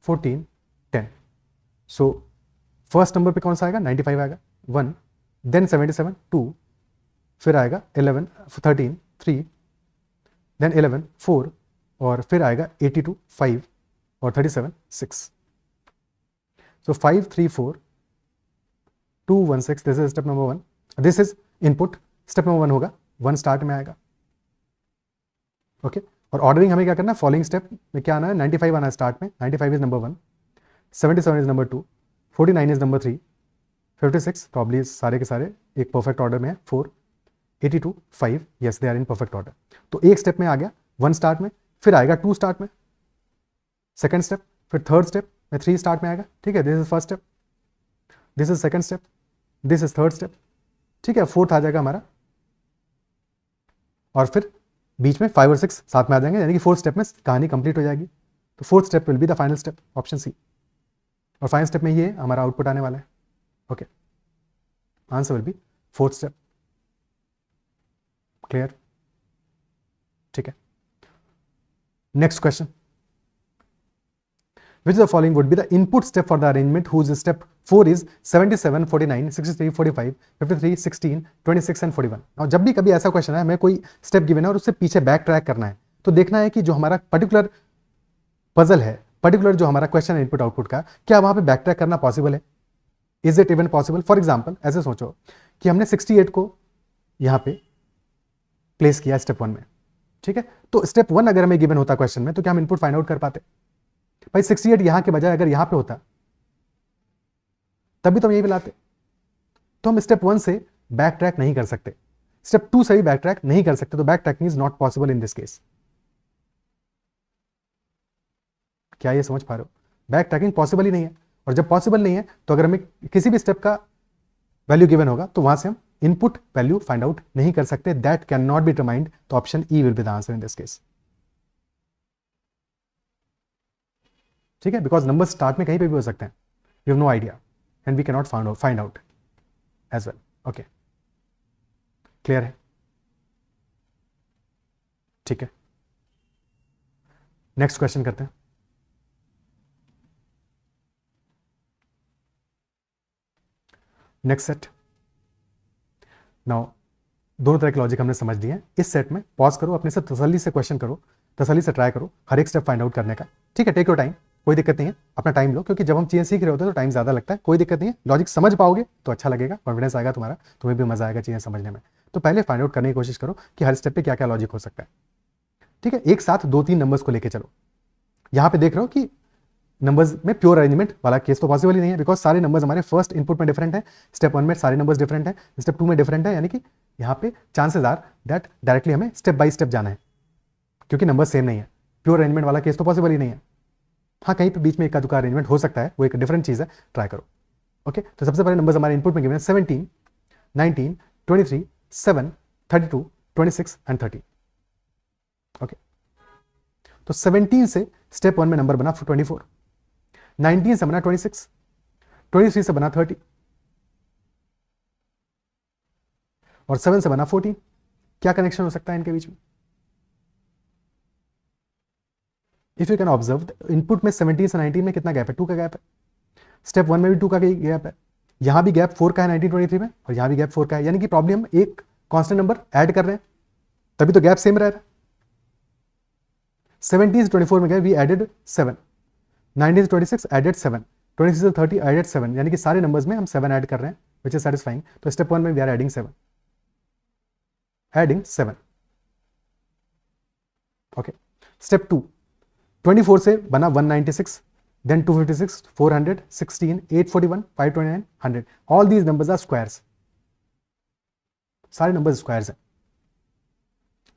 14 10। सो फर्स्ट नंबर पे कौन सा आएगा? 95 आएगा, 1, देन 77 2, फिर आएगा 11 13 3, देन 11 4, और फिर आएगा 82 5, और 37 6। सो 5 3 4 2 1 6, this is step number 1, this is input. Step number 1 होगा 1 स्टार्ट में आएगा। ओके, और ऑर्डरिंग हमें क्या करना है? फॉलोइंग स्टेप में क्या आना है? 95 आना है स्टार्ट में, 95 is number 1, 77 is number 2, 49 is number 3, 56 probably सारे के सारे एक परफेक्ट ऑर्डर में है, 4, 82 5, yes they are in perfect order. तो एक स्टेप में आ गया 1 स्टार्ट में, फिर आएगा 2 स्टार्ट में, सेकंड स्टेप, फिर थर्ड स्टेप में 3 स्टार्ट में आएगा। ठीक है, this is first step, this is second step, this is third step. ठीक है, फोर्थ आ जाएगा हमारा, और फिर बीच में 5 और 6 साथ में आ जाएंगे, यानी कि फोर्थ स्टेप में कहानी कंप्लीट हो जाएगी। तो fourth step will be the final step, option C. और फाइनल स्टेप में ये हमारा आउटपुट आने वाला है। Okay, answer will B fourth step. Clear? ठीक है। Next question, which of the following would be the input step for the arrangement whose step 4 is 77 49 63 45 53 16 26 and 41। और जब भी कभी ऐसा क्वेश्चन है, हमें कोई स्टेप गिवन है और उससे पीछे बैक ट्रैक करना है, तो देखना है कि जो हमारा पर्टिकुलर पजल है, पर्टिकुलर जो हमारा क्वेश्चन है इनपुट आउटपुट का, क्या वहां पे बैक ट्रैक करना पॉसिबल है? Is it even possible? For example ऐसे सोचो कि हमने 68 को यहां पे प्लेस किया स्टेप 1 में। ठीक है, तो स्टेप 1 अगर हमें गिवन होता क्वेश्चन में, तो क्या हम इनपुट फाइंड आउट कर पाते? भाई 68 यहां के बजाय अगर यहां पे होता तभी तो हम यही मिलाते। तो हम स्टेप 1 से बैक ट्रैक नहीं कर सकते, स्टेप 2 से भी बैक ट्रैक नहीं कर सकते, तो back tracking is not possible in this case. क्या ये समझ पा रहे हो? बैक ट्रैकिंग पॉसिबल ही नहीं है, और जब पॉसिबल नहीं है तो अगर हमें किसी भी स्टेप का वैल्यू गिवन होगा तो वहां से हम इनपुट वैल्यू फाइंड आउट नहीं कर सकते, that can not be determined. तो option E will be the answer in this case. ठीक है, बिकॉज नंबर स्टार्ट में कहीं पे भी हो सकते हैं, you have no idea and we can not find out as well. Okay, clear है? ठीक है, नेक्स्ट क्वेश्चन करते हैं। Next set. नाउ दोनों तरह के लॉजिक हमने समझ लिए हैं। इस सेट में पॉज करो, अपने से तसल्ली से क्वेश्चन करो, तसल्ली से ट्राई करो हर एक स्टेप फाइंड आउट करने का। ठीक है, टेक योर टाइम, कोई दिक्कत नहीं है, अपना टाइम लो, क्योंकि जब हम चीज़ें सीख रहे होते हैं तो टाइम ज़्यादा लगता है। कोई दिक्कत नहीं है, लॉजिक समझ पाओगे तो अच्छा लगेगा, कॉन्फिडेंस आएगा तुम्हारा, तुम्हें भी मजा आएगा चीज़ें समझने में। तो पहले फाइंड आउट करने की कोशिश करो कि हर स्टेप पे क्या क्या लॉजिक हो सकता है। ठीक है, एक साथ 2-3 नंबर्स को लेके चलो। यहाँ पे देख रहे हो कि नंबर्स में प्योर अरेंजमेंट वाला केस तो पॉसिबल ही नहीं है, बिकॉज सारे नंबर्स हमारे फर्स्ट इनपुट में डिफरेंट है, स्टेप 1 में सारे नंबर्स डिफरेंट है, स्टेप 2 में डिफरेंट है, यानी कि यहाँ पे चांसेस आर दैट डायरेक्टली हमें स्टेप बाय स्टेप जाना है, क्योंकि नंबर सेम नहीं है। प्योर अरेंजमेंट वाला केस तो पॉसिबल ही नहीं है। हाँ, कहीं पे बीच में एक दुका अरेंजमेंट हो सकता है, वो एक डिफरेंट चीज़ है, ट्राई करो। ओके, तो सबसे पहले नंबर्स हमारे इनपुट में गिवन है 17, 19, 23, 7, 32, 26 एंड 30। ओके, तो 17 से स्टेप 1 में नंबर बना 24, 19 से बना 26, 23 से बना 30 और 7 से बना 14। क्या कनेक्शन हो सकता है इनके बीच में? If you can observe, input में 17 से 19 में कितना गैप है? 2 का गैप है। स्टेप 1 में भी 2 का गैप है, यहां भी गैप 4 का है 1923 में, और यहां भी गैप 4 का है, यानी कि प्रॉब्लम एक कांस्टेंट नंबर ऐड कर रहे हैं, तभी तो गैप सेम रह रहा है। 17 से 24 में गए, वी एडेड 7, 19 से 26 एडेड 7, 26 से 30 एडेड 7, यानी कि सारे नंबर्स में हम 7 ऐड कर रहे हैं, विच इज सेटिस्फाइंग। तो स्टेप 1 में we are adding 7, adding 7। Okay, step 2, 24 से बना 196, then 256, 400, 16, 841, 529, 100. All these numbers are squares. सारे नंबर्स स्क्वायर्स हैं।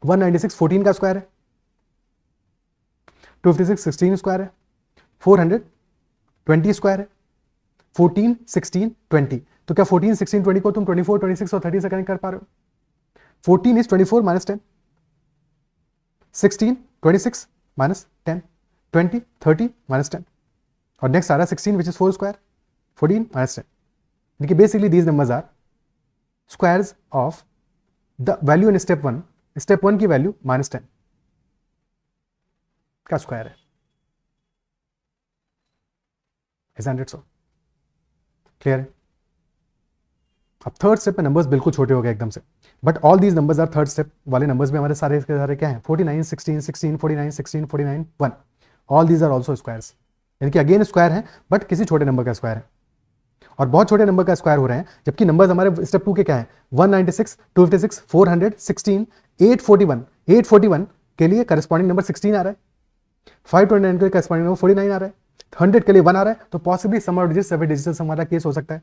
196 14 का स्क्वायर है, 256 16 स्क्वायर है, 400 20 स्क्वायर है, 14 16 20। तो क्या 14 16 20 को तुम 24 26 और 30 से कनेक्ट कर पा रहे हो? 14 इज 24 माइनस 10, 16 26 माइनस 10, 20 30 माइनस 10, और नेक्स्ट आ रहा है 16 विच इज 4 स्क्वायर, 14 माइनस 10। देखिए basically these numbers are squares of the value in step 1, step 1 की वैल्यू माइनस 10 का स्क्वायर है। Isn't it so? क्लियर है? अब थर्ड स्टेप में नंबर्स बिल्कुल छोटे हो गए एकदम से, but all these numbers are third step वाले नंबर्स में हमारे सारे के सारे क्या हैं? 49 16 16 49 16 49 1। All these are also squares, यानी कि अगेन स्क्वायर है, बट किसी छोटे नंबर का स्क्वायर है, और बहुत छोटे नंबर का स्क्वायर हो रहे हैं, जबकि नंबर्स हमारे स्टेप 2 के क्या है? 196 256 400 16 841। 841 के लिए करस्पॉन्डिंग नंबर 16 आ रहा है, 529 के लिए करस्पॉन्डिंग नंबर 49 आ रहा है, 100 के लिए 1 आ रहा है, तो पॉसिबली सम ऑफ डिजिट सभी डिजिटल सम वाला केस हो सकता है,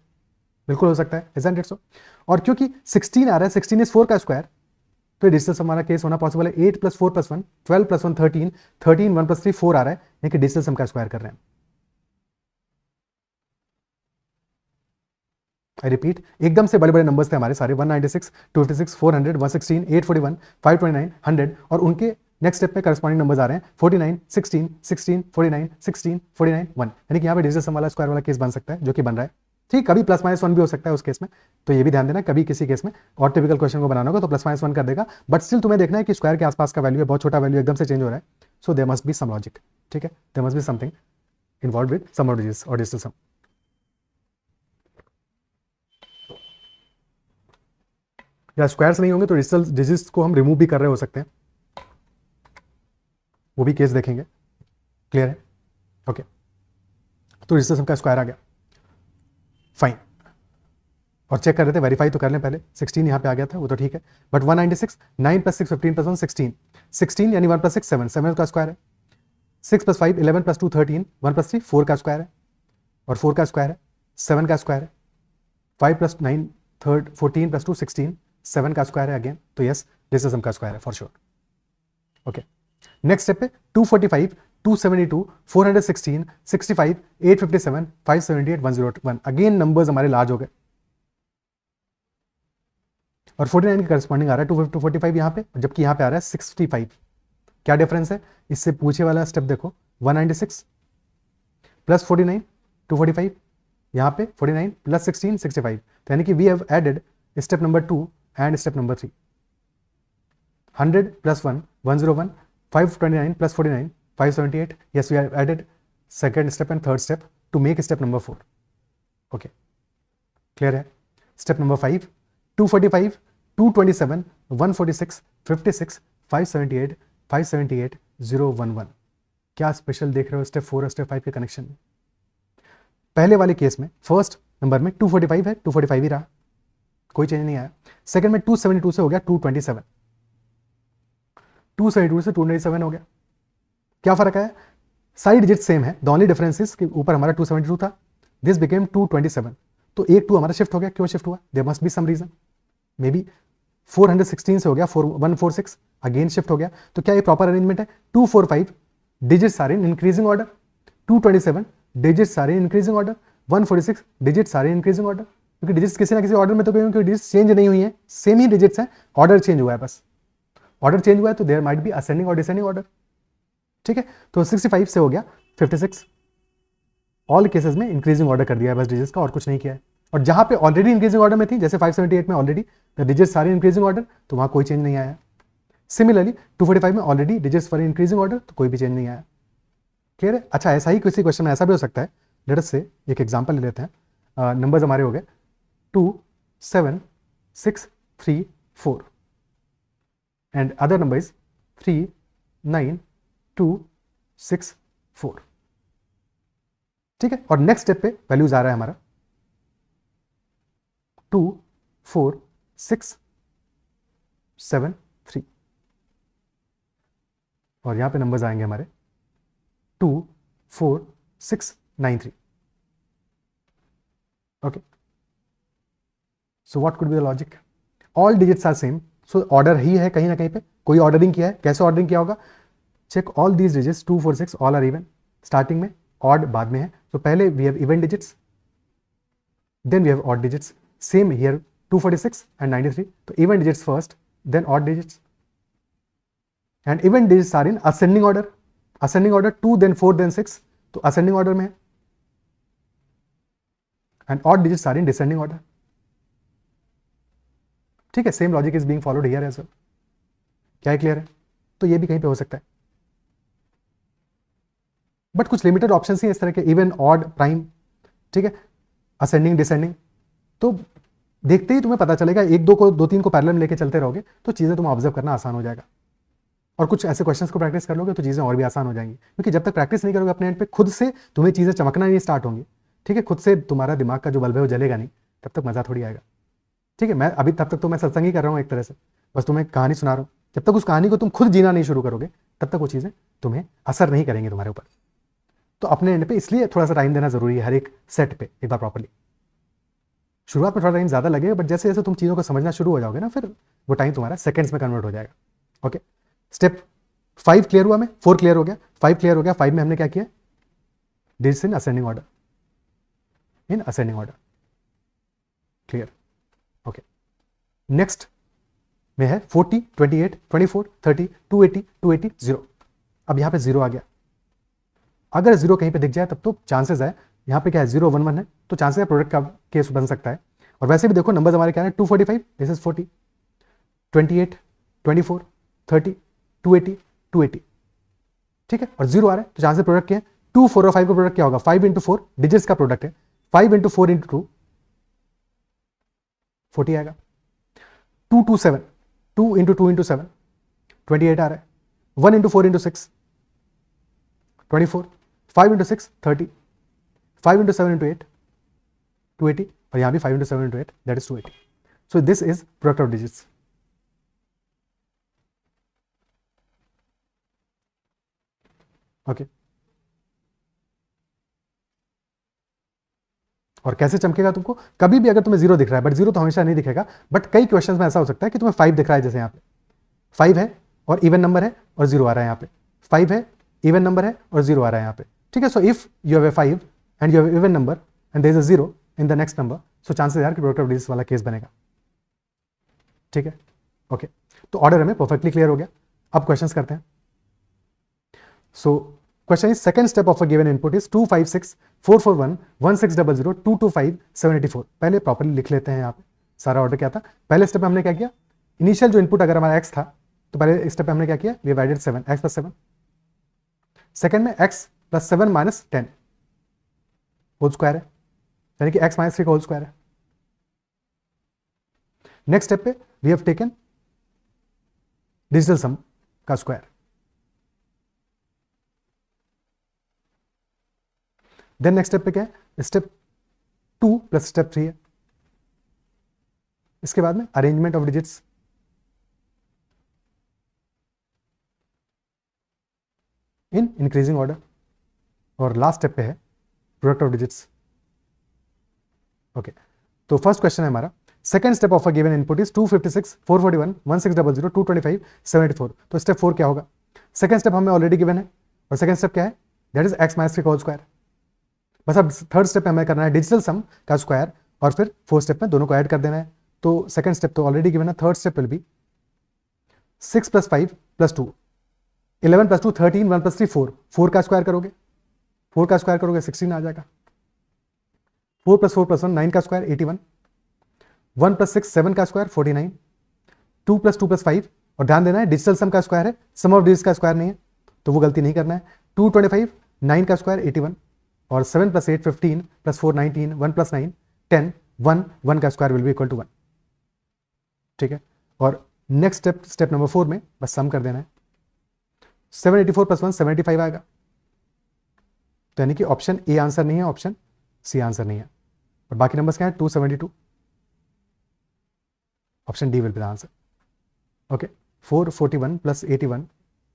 बिल्कुल हो सकता है। Isn't it so? और क्योंकि 16 आ रहा है, 16 इज 4 का स्क्वायर, तो डिजिटल सम वाला केस होना पॉसिबल है। 8 + 4 + 1 12 + 1 13 13 1 + 3 4 आ रहा है, यानी कि डिजिटल सम का स्क्वायर कर रहे हैं। आई रिपीट, एकदम से बड़े बड़े नंबर्स थे हमारे सारे, 196 256 400 116 841 529 100, और उनके नेक्स्ट स्टेप में करस्पॉन्डिंग नंबर्स आ रहे हैं 49 16 16 49 16 49 1, यानी कि यहाँ पे डिजिटल सम वाला स्क्वायर वाला केस बन सकता है, जो कि बन रहा है। ठीक, कभी +-1 भी हो सकता है उस केस में, तो ये भी ध्यान देना, कभी किसी केस में और टिपिकल क्वेश्चन को बनाना होगा तो +-1 कर देगा, बट स्टिल तुम्हें देखना है कि स्क्वायर के आसपास का वैल्यू है, बहुत छोटा वैल्यू एकदम से चेंज हो रहा है, so there must be some logic. ठीक है, there must be something involve with sum of digits और डिजिटल सम। या स्क्वायर्स नहीं होंगे तो डिजिटल डिजिट्स को हम रिमूव भी कर रहे हो सकते हैं, वो भी केस देखेंगे। क्लियर है? ओके, तो डिजिटल सम का स्क्वायर आ गया, फाइन। और चेक कर रहे थे, वेरीफाई तो कर लें पहले, 16 यहाँ पे आ गया था, वो तो ठीक है, बट 196 9 + 6 15 + 1 16 16, यानी 1 + 6 7 7 का स्क्वायर है, 6 + 5 11 + 2 13 1 + 3 4 का स्क्वायर है, और 4 का स्क्वायर है 7 का स्क्वायर है, 5 + 9 14 + 2 16 7 का स्क्वायर है अगेन, तो यस डिजिटल सम का स्क्वायर है for sure. Okay, next step पे 245 272 416 65 857 578 101, अगेन नंबर्स हमारे लार्ज हो गए, और 49 के करस्पॉन्डिंग आ रहा है 245 यहाँ पे, जबकि यहाँ पे आ रहा है 65। क्या डिफरेंस है? इससे पूछे वाला स्टेप देखो, 196 + 49 245, यहाँ पे 49 + 16 65, तो यानी कि we have added step number 2 and step number 3। 100 + 1 101, 529 + 49 578, yes we have added second step and third step to make step number 4। Okay, clear है? Step number 5, 245, 227, 146, 56, 578, 578, 011। क्या स्पेशल देख रहे हो स्टेप 4 और स्टेप 5 के कनेक्शन में? पहले वाले केस में फर्स्ट नंबर में 245 है, 245 ही रहा, कोई चेंज नहीं आया। सेकंड में 272 से हो गया 227, 272 से 297 हो गया। क्या फर्क है? साइड डिजिट सेम है, द ओनली डिफरेंस इज कि ऊपर हमारा 272 था, दिस बिकेम 227, तो एक 2 हमारा शिफ्ट हो गया। क्यों शिफ्ट हुआ? There must be some reason, maybe 416 से हो गया 146, अगेन शिफ्ट हो गया। तो क्या ये प्रॉपर अरेंजमेंट है? 245 digits are in increasing order, 227 digits are in increasing order, 146 digits are in increasing order, क्योंकि डिजिट्स किसी ना किसी ऑर्डर में तो क्योंकि डिजिट्स चेंज नहीं हुई है, सेम ही डिजिट्स हैं, ऑर्डर चेंज हुआ है बस। ऑर्डर चेंज हुआ है तो देयर माइट बी असेंडिंग और डिसेंडिंग ऑर्डर। ठीक है, तो 65 से हो गया 56, ऑल केसेस में इंक्रीजिंग ऑर्डर कर दिया है बस डिजिट्स का, और कुछ नहीं किया है। और जहां पे ऑलरेडी इंक्रीजिंग ऑर्डर में थी, जैसे 578 में ऑलरेडी द डिजिट्स सारे इंक्रीजिंग ऑर्डर, तो वहां कोई चेंज नहीं आया। सिमिलरली 245 में already digits for increasing order, तो कोई भी चेंज नहीं आया। क्लियर है? अच्छा, ऐसा ही किसी क्वेश्चन में ऐसा भी हो सकता है। लेट अस से एक एग्जांपल ले लेते हैं। नंबर्स हमारे हो गए 2 7 6 3 4 एंड अदर नंबर इज 3 9 2 6 4। ठीक है, और नेक्स्ट स्टेप पे वैल्यूज आ रहा है हमारा 2 4 6 7 3, और यहां पे नंबर्स आएंगे हमारे 2 4 6 9 3। Okay, so what could be the logic? All digits are same, so order ही है, कहीं ना कहीं पे कोई ऑर्डरिंग किया है। कैसे ऑर्डरिंग किया होगा? Check all these digits 2 4 6 all are even, starting में ऑड बाद में है, तो पहले we have even digits, then we have odd digits. Same here 246 and 93, तो even digits first, then odd digits, and even digits are in ascending order, ascending order 2 then 4 then 6, तो ascending order में है, and odd digits are in descending order. ठीक है, same logic is being followed here as well. क्या है clear है? तो ये भी कहीं पे हो सकता है, बट कुछ लिमिटेड ऑप्शंस ही इस तरह के, इवन ऑड प्राइम, ठीक है, असेंडिंग डिसेंडिंग, तो देखते ही तुम्हें पता चलेगा। एक दो को 2 3 को पैरेलल में लेके चलते रहोगे तो चीजें तुम्हें ऑब्जर्व करना आसान हो जाएगा, और कुछ ऐसे क्वेश्चंस को प्रैक्टिस कर लोगे तो चीजें और भी आसान हो जाएंगी, क्योंकि जब तक प्रैक्टिस नहीं करोगे अपने एंड पे, खुद से तुम्हें चीजें चमकना नहीं स्टार्ट होंगी। ठीक है, खुद से तुम्हारा दिमाग का जो बल्ब है वो जलेगा नहीं, तब तक मजा थोड़ी आएगा। ठीक है, मैं अभी तब तक तो मैं सत्संग ही कर रहा हूँ एक तरह से, बस तुम्हें कहानी सुना रहा हूँ। जब तक उस कहानी को तुम खुद जीना नहीं शुरू करोगे तब तक वो चीजें तुम्हें असर नहीं करेंगी तुम्हारे ऊपर। तो अपने एंड पे इसलिए थोड़ा सा टाइम देना जरूरी है, हर एक सेट पे एक बार प्रॉपर्ली। शुरुआत में थोड़ा टाइम ज्यादा लगेगा, बट जैसे जैसे तुम चीजों को समझना शुरू हो जाओगे ना, फिर वो टाइम तुम्हारा सेकंड्स में कन्वर्ट हो जाएगा। ओके, स्टेप 5 क्लियर हुआ, में 4 क्लियर हो गया, 5 क्लियर हो गया। 5 में हमने क्या किया? Digits in ascending order, in ascending order. Clear? Okay, next में है 40 28 24 30 280 280 0। अब यहां पे 0 आ गया, अगर 0 कहीं पे दिख जाए तब तो चांसेस है, यहाँ पे क्या है 0 1 1 है, तो चांसेस है प्रोडक्ट का केस बन सकता है। और वैसे भी देखो नंबर्स हमारे क्या है, 245 दिस इज 40, 28 24 30 280 280। ठीक है, और 0 आ रहा है तो चांसेस प्रोडक्ट क्या है, 2 4 और 5 का प्रोडक्ट क्या होगा, 5 इंटू 4 डिजिट्स का प्रोडक्ट है, 5 इंटू 4 इंटू 2 40 आएगा। 2 2 7, 2 इंटू 2 इंटू 7 28 आ रहा है। 1 into 4 into 6 24, 5 into 6 30, 5 into 7 into 8 280, और यहां भी 5 into 7 into 8 that is 280। So this is product of digits. Okay, और कैसे चमकेगा तुमको? कभी भी अगर तुम्हें 0 दिख रहा है, बट 0 तो हमेशा नहीं दिखेगा, बट कई क्वेश्चंस में ऐसा हो सकता है कि तुम्हें 5 दिख रहा है, जैसे यहाँ पे 5 है और इवन नंबर है और 0 आ रहा है, यहाँ पे 5 है, इवन नंबर है और 0 आ रहा है यहाँ पे। ठीक है, so if you have a 5 and you have even number and there is a 0 in the next number, so chances यार कि प्रोडक्ट ऑफ डिजिट्स वाला केस बनेगा। ठीक है, ओके, तो ऑर्डर हमें परफेक्टली क्लियर हो गया। अब क्वेश्चंस करते हैं। So question is second step of a given input is 256 441 1600 225 784। पहले प्रॉपर्ली लिख लेते हैं यहाँ पे सारा ऑर्डर क्या था। पहले स्टेप में हमने क्या किया, इनिशियल जो इनपुट अगर हमारा x था तो पहले स्टेप में हमने क्या किया, we have added 7 x + 7। Second में x + 7 - 10 होल स्क्वायर है, यानी कि x - 3 का होल स्क्वायर है। नेक्स्ट स्टेप पे we have taken digital sum का स्क्वायर. देन नेक्स्ट स्टेप पे क्या है, स्टेप 2 प्लस स्टेप 3 है. इसके बाद में arrangement of digits, in increasing order, और लास्ट स्टेप पे है प्रोडक्ट ऑफ डिजिट्स. ओके, तो फर्स्ट क्वेश्चन है हमारा, second step of a given input is 256, 441, 1600, 225, 784. तो स्टेप 4 क्या होगा? सेकंड स्टेप हमें ऑलरेडी गिवन है, और सेकंड स्टेप क्या है, that is x minus 3 whole square. बस अब थर्ड स्टेप में हमें करना है डिजिटल सम का स्क्वायर, और फिर फोर्थ स्टेप में दोनों को ऐड कर देना है. तो सेकंड स्टेप तो ऑलरेडी गिवन है. Third step will B 6 + 5 + 2, 11 + 2 13, 1 + 3 4. 4 का स्क्वायर करोगे, 4 का स्क्वायर करोगे 16 आ जाएगा. 4 + 4 + 1 9 का स्क्वायर 81, 1 + 6 7 का स्क्वायर 49, 2 + 2 + 5, और ध्यान देना है डिजिटल सम का स्क्वायर है, सम ऑफ डिजिट्स का स्क्वायर नहीं है, तो वो गलती नहीं करना है. 225, 9 का स्क्वायर 81, और 7 + 8 15 + 4 19, 1 + 9 10, 1 1 का square will be equal to 1. ठीक है, और नेक्स्ट स्टेप नंबर 4 में बस सम कर देना है. 784 + 1 75 आएगा. तो यानी कि ऑप्शन ए आंसर नहीं है, ऑप्शन सी आंसर नहीं है. और बाकी नंबर्स क्या है, 272, option D will be the answer. Okay, 441 + 81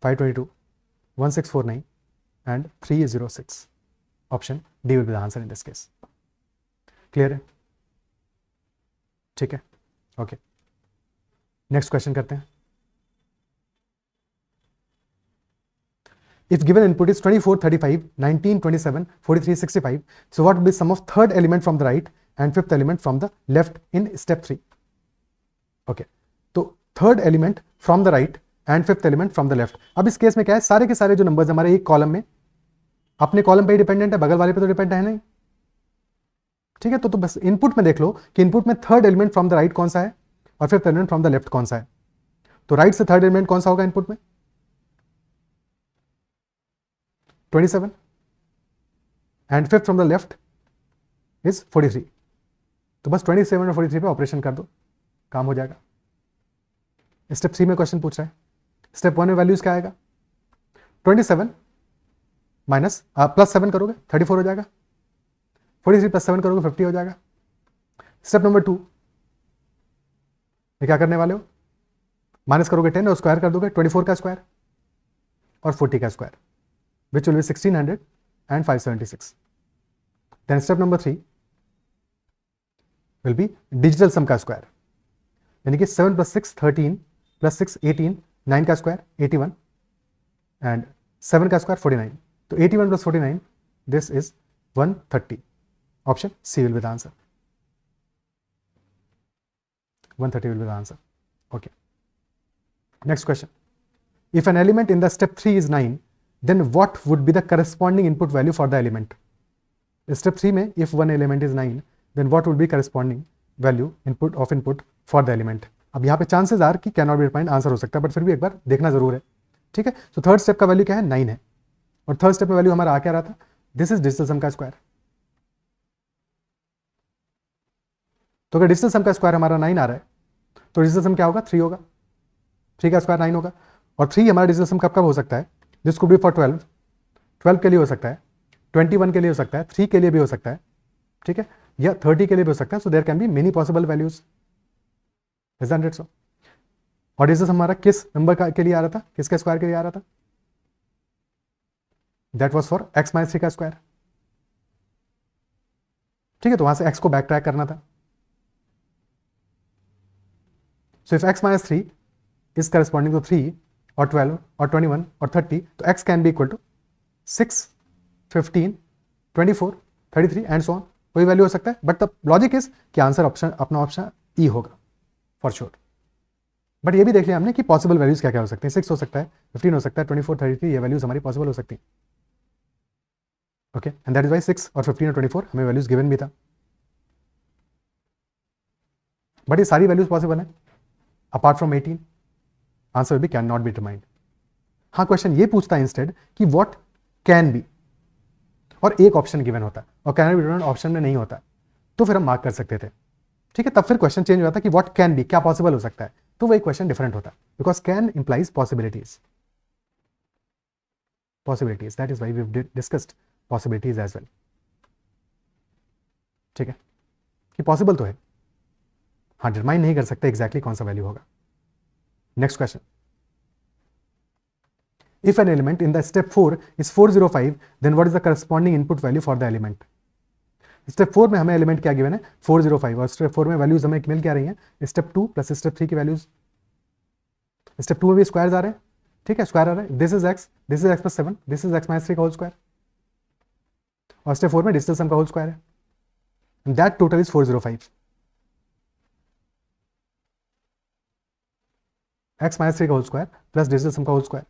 522, 1649 and 306. Option D will be the answer in this case. Clear है? ठीक है, ओके. नेक्स्ट क्वेश्चन करते हैं. If given input is 24, 35, 19, 27, 43, 65, so what will be sum of third element from the right and fifth element from the left in step 3? Okay, तो third element from the right and fifth element from the left. अब इस case में क्या है, सारे के सारे जो नंबर्स हमारे एक कॉलम में अपने कॉलम पे ही डिपेंडेंट है, बगल वाले पे तो डिपेंड है नहीं. ठीक है, तो बस इनपुट में देख लो कि इनपुट में third element from the right कौन सा है और fifth element from the left कौन सा है. तो राइट से थर्ड एलिमेंट कौन सा होगा इनपुट में? 27, and fifth from the left is 43. तो बस 27 और 43 पे ऑपरेशन कर दो, काम हो जाएगा. स्टेप 3 में क्वेश्चन पूछ रहा है. स्टेप 1 में वैल्यूज क्या आएगा? 27 माइनस प्लस 7 करोगे 34 हो जाएगा. 43 + 7 करोगे 50 हो जाएगा. स्टेप नंबर 2 में क्या करने वाले हो? माइनस करोगे 10 और स्क्वायर कर दोगे 24 का स्क्वायर और 40 का square, which will be 1600 and 576. Then step number 3 will be digital sum का स्क्वायर, यानी कि 7 + 6 13 + 6 18, 9 का स्क्वायर 81 and 7 का स्क्वायर 49. तो 81 + 49 this is 130. Option C will be the answer. 130 will be the answer. Okay. Next question. If an element in the step 3 is 9, then what would be the corresponding input value for the element? Step 3 में if one element is 9, then what would be corresponding value input for the element? अब यहाँ पे chances are कि can not be defined answer हो सकता है, but फिर भी एक बार देखना जरूर है. ठीक है, तो थर्ड स्टेप का वैल्यू क्या है? 9 है, और थर्ड स्टेप में वैल्यू हमारा आ क्या रहा था? दिस इज डिजिटल सम का स्क्वायर. तो अगर डिजिटल सम का स्क्वायर हमारा 9 आ रहा है, तो डिजिटल सम क्या होगा? 3 होगा. 3 का स्क्वायर 9 होगा, और 3 हमारा डिजिटल सम कब कब हो सकता है? दिस कुड बी फॉर 12 के लिए हो सकता है, 21 के लिए हो सकता है, 3 के लिए भी हो सकता है. ठीक है, या 30 के लिए भी हो सकता है. So there can be many possible values. Isn't it so? और डिजिटल सम हमारा किस नंबर के लिए आ रहा था? किसके स्क्वायर के लिए आ रहा था? दैट वाज फॉर x - 3 का स्क्वायर. ठीक है, तो वहां से x को बैक ट्रैक करना था. So if x - 3 is corresponding to 3 or 12 or 21 or 30, तो x can be equal to 6, 15, 24, 33 and so on. कोई वैल्यू हो सकता है, बट द लॉजिक इज कि आंसर ऑप्शन अपना ऑप्शन ई होगा फॉर श्योर. बट ये भी देख लिया हमने कि पॉसिबल वैल्यूज क्या क्या हो सकते हैं. 6 हो सकता है, 15 हो सकता है, 24, 33, ये वैल्यूज हमारी पॉसिबल हो सकती हैं. Okay, and that is why 6 और 15 और 24 हमें वैल्यूज गिवन भी था. बट ये सारी वैल्यूज पॉसिबल है अपार्ट फ्रॉम 18. आंसर भी कैन नॉट बी डिटरमाइंड. हाँ, क्वेश्चन ये पूछता है इंस्टेड कि व्हाट कैन बी, और एक ऑप्शन गिवन होता है और कैन बी डिटरमाइंड ऑप्शन में नहीं होता, तो फिर हम मार्क कर सकते थे. ठीक है, तब फिर क्वेश्चन चेंज हो जाता है कि व्हाट कैन बी, क्या पॉसिबल हो सकता है, तो वही क्वेश्चन डिफरेंट होता है, because can implies possibilities, that is why we have discussed possibilities as well. ठीक है, कि पॉसिबल तो है, हाँ डिटरमाइन नहीं कर सकते एग्जैक्टली कौन सा वैल्यू होगा। Next question, if an element in the step 4 is 405 then what is the corresponding input value for the element। Step 4 में हमें एलिमेंट क्या गिवन है 405 और स्टेप 4 में वैल्यूज हमें मिल क्या रही हैं स्टेप 2 प्लस स्टेप 3 की वैल्यूज। स्टेप 2 में भी स्क्वायर आ रहे हैं, ठीक है, स्क्वायर आ रहा है, this is x plus 7, this is x minus 3 का होल स्क्वायर, और स्टेप 4 में डिजिटल सम का होल स्क्वायर है, and that total is 405। x minus 3 का whole square plus digital sum का होल स्क्वायर।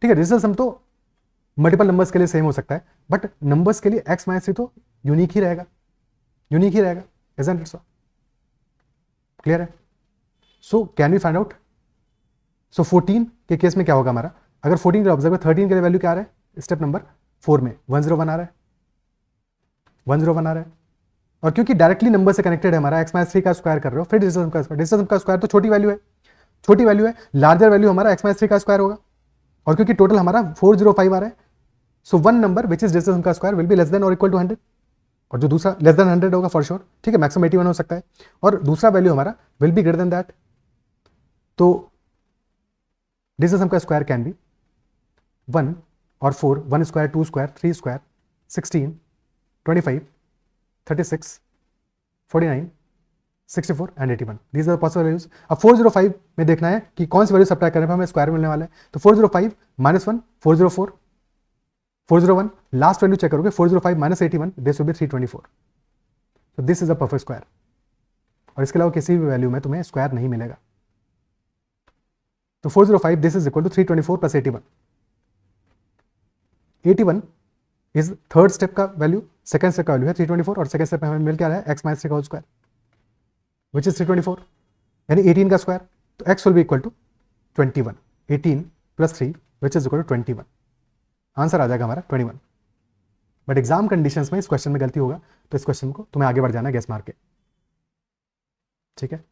ठीक है, डिजिटल सम तो मल्टीपल नंबर्स के लिए सेम हो सकता है, बट नंबर्स के लिए x माइनस 3 तो यूनिक ही रहेगा, isn't it so? क्लियर है? So can we find out, so 14 के केस में क्या होगा हमारा, अगर 14 के लिए ऑब्जर्व 13 के लिए वैल्यू क्या आ रहा है स्टेप नंबर 4 में 101 आ रहा है, 101 आ रहा है, और क्योंकि डायरेक्टली नंबर से कनेक्टेड है हमारा x माइनस 3 का स्क्वायर कर रहे हो, फिर डिजिटल सम का स्क्वायर तो छोटी वैल्यू है, लार्जर वैल्यू हमारा x माइनस 3 का स्क्वायर होगा, और क्योंकि टोटल हमारा 405 आ रहा है, so one number which is digital sum का square will be less than और इक्वल टू 100, और जो दूसरा लेस देन 100 होगा फॉर श्योर, ठीक है, मैक्सिमम 81 हो सकता है, और दूसरा वैल्यू हमारा will be greater than that, तो डिजिटल सम का स्क्वायर कैन बी 1 और 4, 1 square 2 square 3 square 16 25 36 49 64 and 81, these are possible values. अब 405 में देखना है कि कौन सी वैल्यू सब्ट्रैक्ट करने पर हमें स्क्वायर मिलने वाला है, तो 405 माइनस 1 404 401, लास्ट वैल्यू चेक करोगे 405 माइनस 81, दिस विल बी 324, तो this is a perfect square, और इसके अलावा किसी भी वैल्यू में तुम्हें स्क्वायर नहीं मिलेगा, तो 405 this is equal to 324 plus 81, 81 is third step का वैल्यू, सेकंड स्टेप का वैल्यू है 324, और सेकंड स्टेप में हमें मिल क्या रहा है x माइनस 3 का होल स्क्वायर विच इज 324, यानी 18 का स्क्वायर, तो x will be equal to 21, 18 plus 3 which is equal to 21, answer आ जाएगा हमारा 21। बट एग्जाम कंडीशंस में इस क्वेश्चन में गलती होगा, तो इस क्वेश्चन को तुम्हें आगे बढ़ जाना है गेस मार के, ठीक है,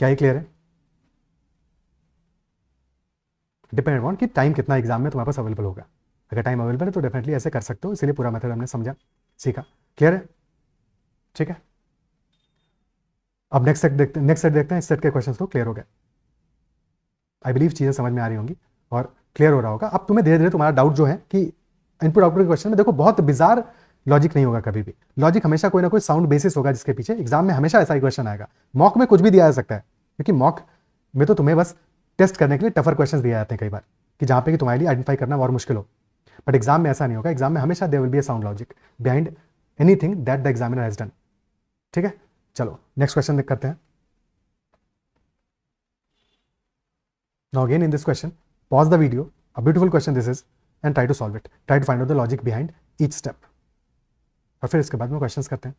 क्या ही क्लियर है? डिपेंड ऑन कि टाइम कितना एग्जाम में तुम्हारे पास अवेलेबल होगा, अगर टाइम अवेलेबल है तो डेफिनेटली ऐसे कर सकते हो, इसीलिए पूरा मेथड हमने समझा सीखा, क्लियर है? ठीक है, अब नेक्स्ट सेट देखते हैं, इस सेट के क्वेश्चंस तो क्लियर हो गए, आई बिलीव चीजें समझ में आ रही होंगी और क्लियर हो रहा होगा। अब तुम्हें धीरे धीरे तुम्हारा डाउट जो है कि इनपुट आउटपुट के क्वेश्चन में देखो बहुत बिजार लॉजिक नहीं होगा, कभी भी लॉजिक हमेशा कोई ना कोई साउंड बेसिस होगा जिसके पीछे, एग्जाम में हमेशा ऐसा ही क्वेश्चन आएगा, मॉक में कुछ भी दिया जा सकता है, क्योंकि मॉक में तो तुम्हें बस टेस्ट करने के लिए टफर क्वेश्चन दिए जाते हैं कई बार, कि जहाँ पे कि तुम्हारे लिए आइडेंटिफाई करना और मुश्किल हो, बट एग्जाम में ऐसा नहीं होगा, एग्जाम में हमेशा there will be a sound logic behind anything that the examiner has done, ठीक है। चलो नेक्स्ट क्वेश्चन करते हैं। Now again in this question, pause the video, a beautiful question this is, and try to solve it. Try to find out the logic behind each step. और फिर इसके बाद में क्वेश्चंस करते हैं।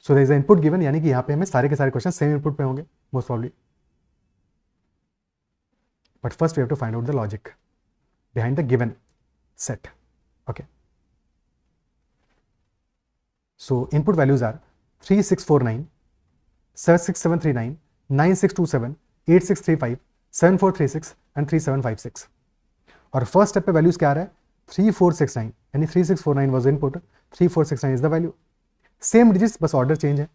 So there is an input given, यानी कि यहाँ पे हमें सारे के सारे क्वेश्चन सेम इनपुट पे होंगे most probably. But first we have to find out the logic behind the given set. Okay. So input values are 3649, 6739, 9627, 8635, 7436 and 3756, और फर्स्ट स्टेप पे वैल्यूज क्या आ रहा है 3469, यानी 3649 was input, 3469 is the value, same digits बस order change है,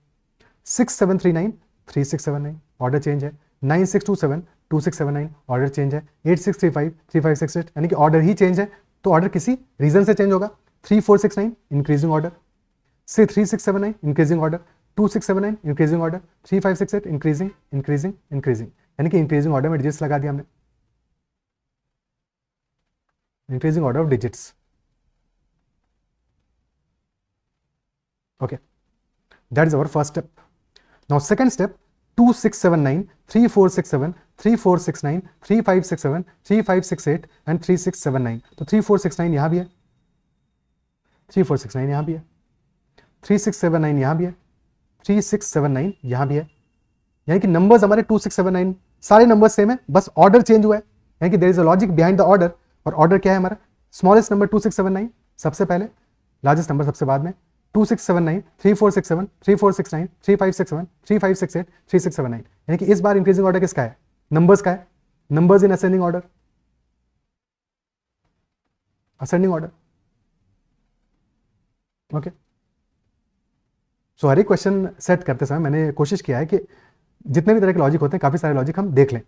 6739 3679 order change है, 9627 2679 order change है, 8635 3568 यानी कि ऑर्डर ही चेंज है, तो ऑर्डर किसी रीजन से चेंज होगा, 3469 इंक्रीजिंग ऑर्डर, से 3679 increasing order, 2679 increasing order, 3568 increasing increasing increasing, यानी कि इंक्रीजिंग ऑर्डर में डिजिट्स लगा दिया हमने, increasing order of digits, okay, that is our first step. Now second step 2679, 3467, 3469, 3567, 3568 and 3679, तो 3469 यहां भी है, 3469 यहां भी है, 3679 यहां भी है, 3679 यहां भी है, यानी कि नंबर्स हमारे 2679 सारे नंबर्स सेम है, बस ऑर्डर चेंज हुआ है, यानी कि there is a logic behind the order, और ऑर्डर क्या है हमारा स्मॉलेस्ट नंबर 2679, सबसे पहले, लार्जेस्ट नंबर सबसे बाद में, 2679, 3467, 3469, 3567, 3568, 3679। यानी कि इस बार इंक्रीजिंग ऑर्डर किसका है? नंबर्स का है। Numbers in ascending order, ascending order. Okay, so हर एक क्वेश्चन सेट करते समय मैंने कोशिश किया है कि जितने भी तरह के लॉजिक होते हैं, काफ़ी सारे लॉजिक हम देख लें।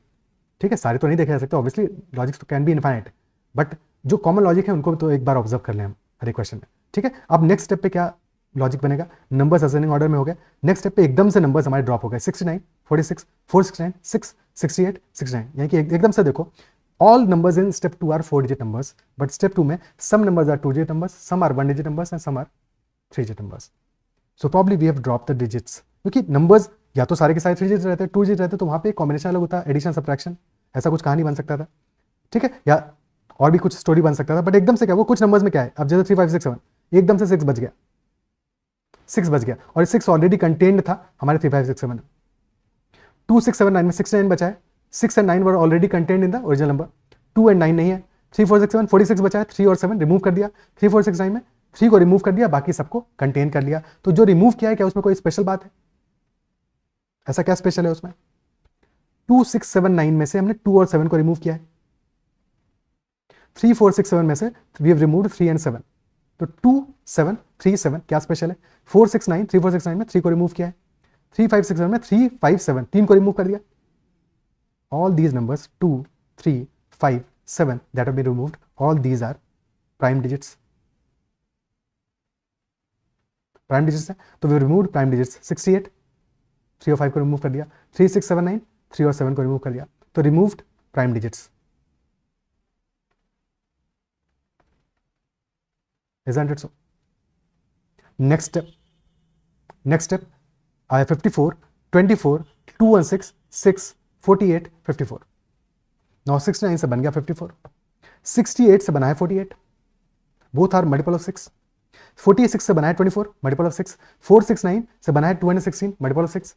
ठीक है, सारे तो नहीं देखे जा सकते ऑब्वियसली, लॉजिक्स तो कैन बी इनफाइनाइट, बट जो कॉमन लॉजिक है उनको तो एक बार ऑब्जर्व कर लें हम हर एक क्वेश्चन में। ठीक है, अब नेक्स्ट स्टेप पे क्या लॉजिक बनेगा? नंबर्स असेंडिंग ऑर्डर में हो गए। नेक्स्ट स्टेप पे एकदम से नंबर्स हमारे ड्रॉप हो गए, 69, 46, 469, 6, 68, 69। यानी कि एकदम से देखो, all numbers in step 2 are 4 digit numbers, but step 2 में some numbers are 2 digit numbers, some are 1 digit numbers and some are 3 digit numbers. So probably we have drop the digits, क्योंकि numbers या तो सारे के सारे 3 digit रहते हैं, 2 digit रहते हैं, तो वहाँ पे कॉम्बिनेशन अलग होता है, एडिशन सब्ट्रैक्शन, ऐसा कुछ कहानी बन सकता था। ठीक है, या और भी कुछ स्टोरी बन सकता था, बट एकदम से क्या वो कुछ नंबर्स में क्या है, अब जैसे 3 5 6 7 एकदम से 6 बच गया, 6 बच गया, और 6 ऑलरेडी कंटेन्ड था हमारे 3 5 6 7 में। 2 6 7 9 में 6 9 बचा है, 6 and 9 were already contained in the original number, 2 and 9 नहीं है। 3 4 6 7 46 बचा है, 3 और 7 रिमूव कर दिया, 3 4 6 9 में 3 को रिमूव कर दिया, बाकी सबको कंटेन कर लिया। तो जो रिमूव किया है, क्या उसमें कोई स्पेशल बात है? ऐसा क्या स्पेशल है उसमें? 2 6 7 9 में से हमने 2 और 7 को रिमूव किया है, 3 4 6 7 में से वी हैव रिमूव्ड 3 एंड 7, तो 2 7 3 7 क्या स्पेशल है? 4 6 9 3 4 6 9 में 3 को रिमूव किया है, 3 5 6 7 में 3 5 7 3 को रिमूव कर दिया। All these numbers 2 3 5 7 that have been removed, all these are prime digits, prime digits है, तो वी रिमूव्ड प्राइम डिजिट्स। 68 3 और 5 को रिमूव कर दिया, 3 6 7 9 3 और 7 को रिमूव कर दिया, तो removed prime digits. Isn't it so? Next step, I have 54, 24, 216, 6, 48, 54. Now 69 से बन गया 54, 68 से बना है 48, both are multiple of 6, 46 से बना है 24, multiple of 6, 469 से बना है 216, multiple of 6,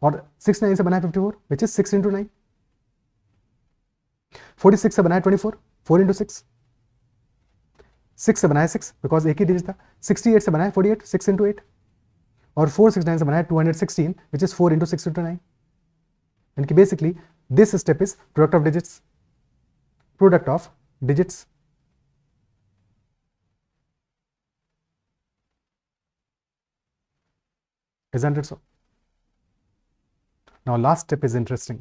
और 69 से बना है 54, which is 6 into 9, 46 से बना है 24, 4 into 6, 6 से बनाया 6 बिकॉज एक ही डिजिट था, 68 से बनाया 48, 6 into 8, और 469 से बनाया 216 विच इज 4 into 6 into 9। यानी कि basically this step is product of digits, product of digits. Isn't it so? Now last step is interesting,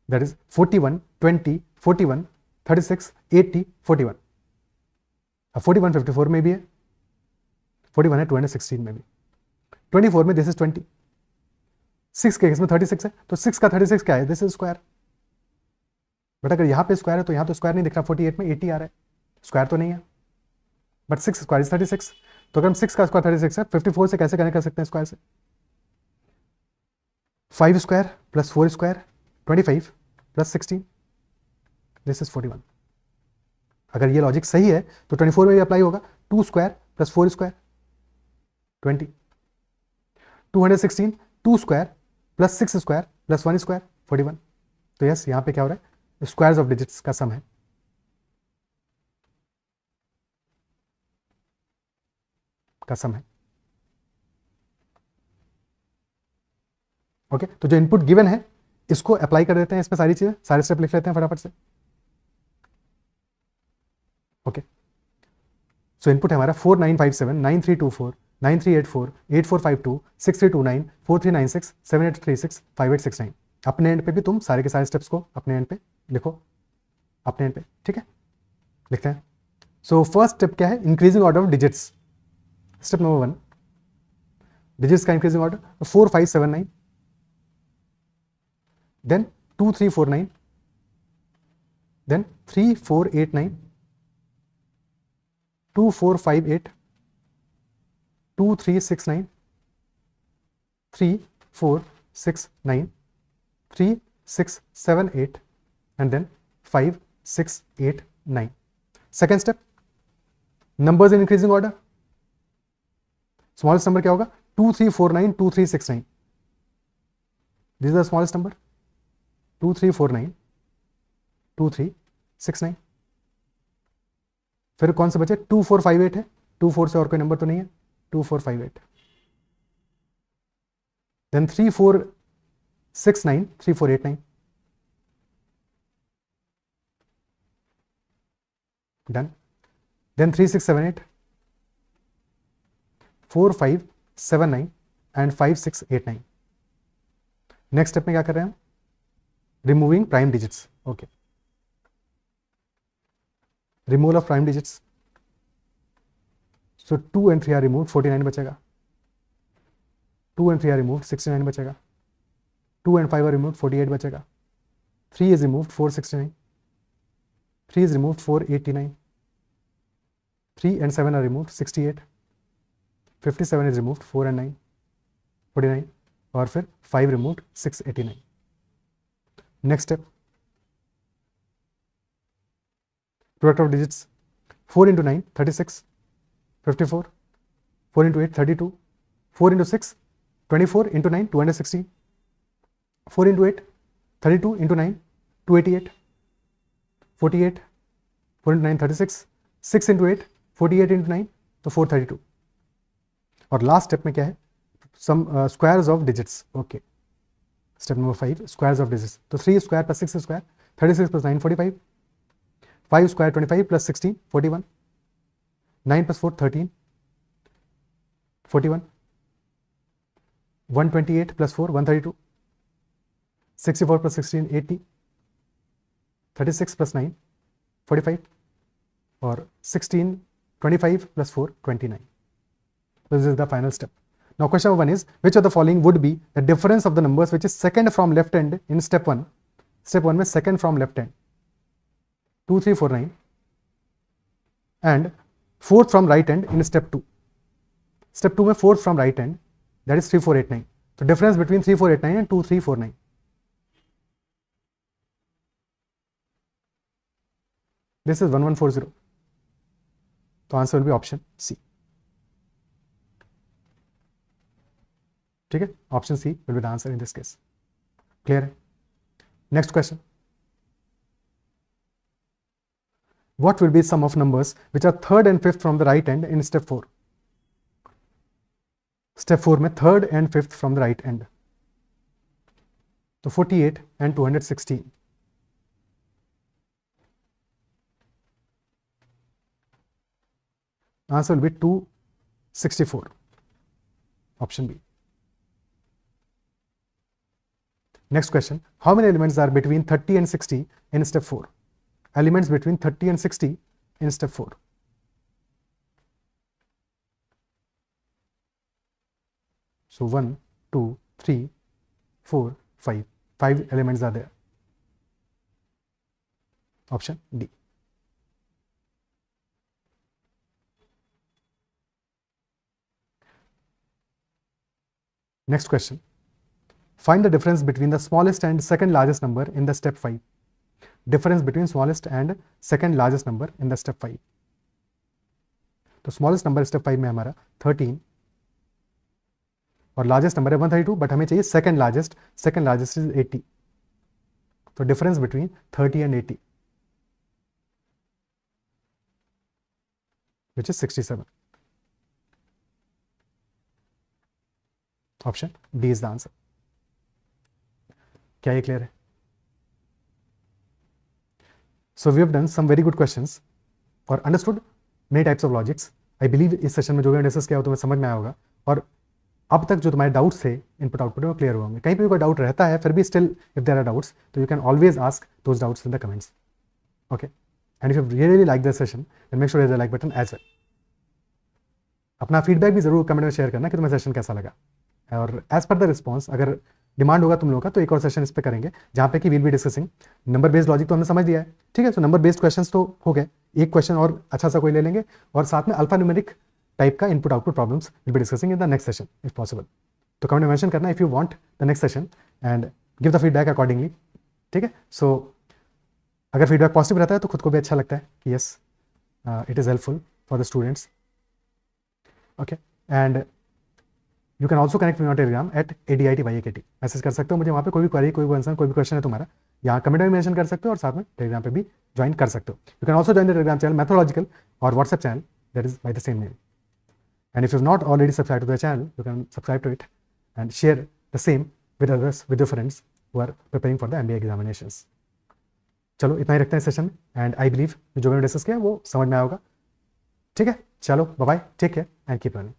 that is 41, 20, 41, 36, 80, 41। अब 41 54 में भी है, 41 है 216 में भी, 24 में दिस इज 20, 6 के केस में 36 है, तो 6 का 36 क्या है? This is square. बट अगर यहाँ पे स्क्वायर है तो यहाँ तो स्क्वायर नहीं दिख रहा, 48 में 80 आ रहा है, स्क्वायर तो नहीं है, बट 6 स्क्वायर इज 36। तो अगर हम 6 का स्क्वायर 36 है, 54 से कैसे कनेक्ट कर सकते हैं स्क्वायर से? 5 square plus 4 square 25 plus 16, this is 41। अगर ये लॉजिक सही है तो 24 में भी अप्लाई होगा, 2 square plus 4 square 20, 216, 2 square plus 6 square plus 1 square 41। तो यस, यहाँ पे क्या हो रहा है? स्क्वायर्स ऑफ डिजिट्स का सम है, का सम है। ओके, तो जो इनपुट गिवन है इसको अप्लाई कर देते हैं, इसमें सारी चीजें, सारे स्टेप लिख लेते हैं फटाफट से। ओके, सो इनपुट है हमारा 4957, 9324, 9384, 8452, 6329, 4396, 7836, 5869। अपने एंड पे भी तुम सारे के सारे स्टेप्स को अपने एंड पे लिखो, अपने एंड पे। ठीक है, लिखते हैं। सो फर्स्ट स्टेप क्या है? Increasing order of digits. Step number 1, digits का increasing order 4579, then 2349, then 3489, 2458, 2369, 3469, 3678, and then 5689. Second step, numbers in increasing order. Smallest number क्या होगा? 2349, 2369. This is the smallest number. 2349, 2369. फिर कौन से बचे, 2458 है, 24 से और कोई नंबर तो नहीं है, 2458, then 3469, 3489, done, then 3678, 4579 and 5689. Next step में क्या कर रहे हैं हम, removing prime digits. Okay, removal of prime digits. So 2 and 3 are remove, 49 बचेगा. 2 and 3 आर रिमूव, 69 बचेगा. 2 and 5 आर रिमूव, 48 बचेगा. 3 is removed, 469. 3 is removed, 489. 3 and 7 are removed, 68. 57 is removed, 4 and 9, 49. और फिर 5 removed, 689. Next step, product of digits, 4 into 9, 36, 54, 4 into 8, 32, 4 into 6, 24, into 9, 260, 4 into 8, 32, into 9, 288, 48, 4 into 9, 36, 6 into 8, 48 into 9, तो 432. और last step में क्या है, sum squares of digits. Okay, step number 5, squares of digits. तो 3 square plus 6 square, 36 plus 9, 45, 5 square 25 plus 16, 41, 9 plus 4, 13, 41, 128 plus 4, 132, 64 plus 16, 80, 36 plus 9, 45, और 16, 25 plus 4, 29. So this is the final step. Now question number 1 is, which of the following would be the difference of the numbers which is second from left hand in step 1? Step 1 में second from left hand, 2349, and fourth from right hand in step 2. Step 2 में fourth from right hand, that is 3489. So difference between 3489 and 2349. This is 1140. तो answer will be option C. ठीक है, option C will be the answer in this case. Clear है. Next question, what will be sum of numbers which are third and fifth from the right hand in step 4? Step 4 में third and fifth from the right hand, तो 48 and 216. Answer will be 264. Option B. Next question. How many elements are between 30 and 60 in step 4? Elements between 30 and 60 in step 4. So 1, 2, 3, 4, 5. 5 elements are there. Option D. Next question. Find the difference between the smallest and second largest number in the step 5. Difference between smallest and second largest number in the step 5. तो smallest number step 5 में हमारा 13 और largest number है 132, but हमें चाहिए second largest is 80. तो difference between 30 and 80, which is 67. Option D is the answer. क्या ये क्लियर है? So we have done some very good questions or understood many types of logics. I believe इस session में जो भी discuss किया हो तुम्हें समझ में आया होगा, और अब तक जो तुम्हारे डाउट्स थे इनपुट आउटपुट में वो क्लियर होंगे. कहीं पे भी कोई डाउट रहता है फिर भी still if there are doubts तो you can always ask those doubts in the comments. Okay, and if you really like this session then make sure hit the like button as well. अपना feedback भी जरूर comment में share करना कि तुम्हें session कैसा लगा, और एज पर द रिस्पॉन्स अगर डिमांड होगा तुम लोगों का तो एक और सेशन इस पे करेंगे जहाँ पे कि we'll be discussing number based logic. तो हमने समझ लिया है, ठीक है. तो नंबर बेस्ड क्वेश्चंस तो हो गए, एक क्वेश्चन और अच्छा सा कोई ले लेंगे, और साथ में अल्फा न्यूमेरिक टाइप का input output problems will be discussing in the next session if possible. तो कमेंट में मेंशन करना if you want the next session and give the feedback accordingly. ठीक है. सो अगर फीडबैक पॉजिटिव रहता है तो खुद को भी अच्छा लगता है कि yes it is helpful for the students. Okay, and you can also connect me on Telegram at ADIT message कर सकते हो मुझे वहाँ पे, कोई भी क्वेरी, कोई भी आंसर, कोई भी क्वेश्चन है तुम्हारा, यहाँ कमेंट में मेंशन कर सकते हो और साथ में टेलीग्राम पे भी ज्वाइन कर सकते हो. You can also join the Telegram channel mathological और WhatsApp channel that is by the same name. And if you've not already subscribed to the channel, you can subscribe to it and share the same with others, with your friends who are preparing for the MBA examinations. चलो इतना ही रखते हैं session में, and I believe जो मैंने discuss किया वो समझ में आया होगा. ठीक है, चलो bye bye, take care and keep learning.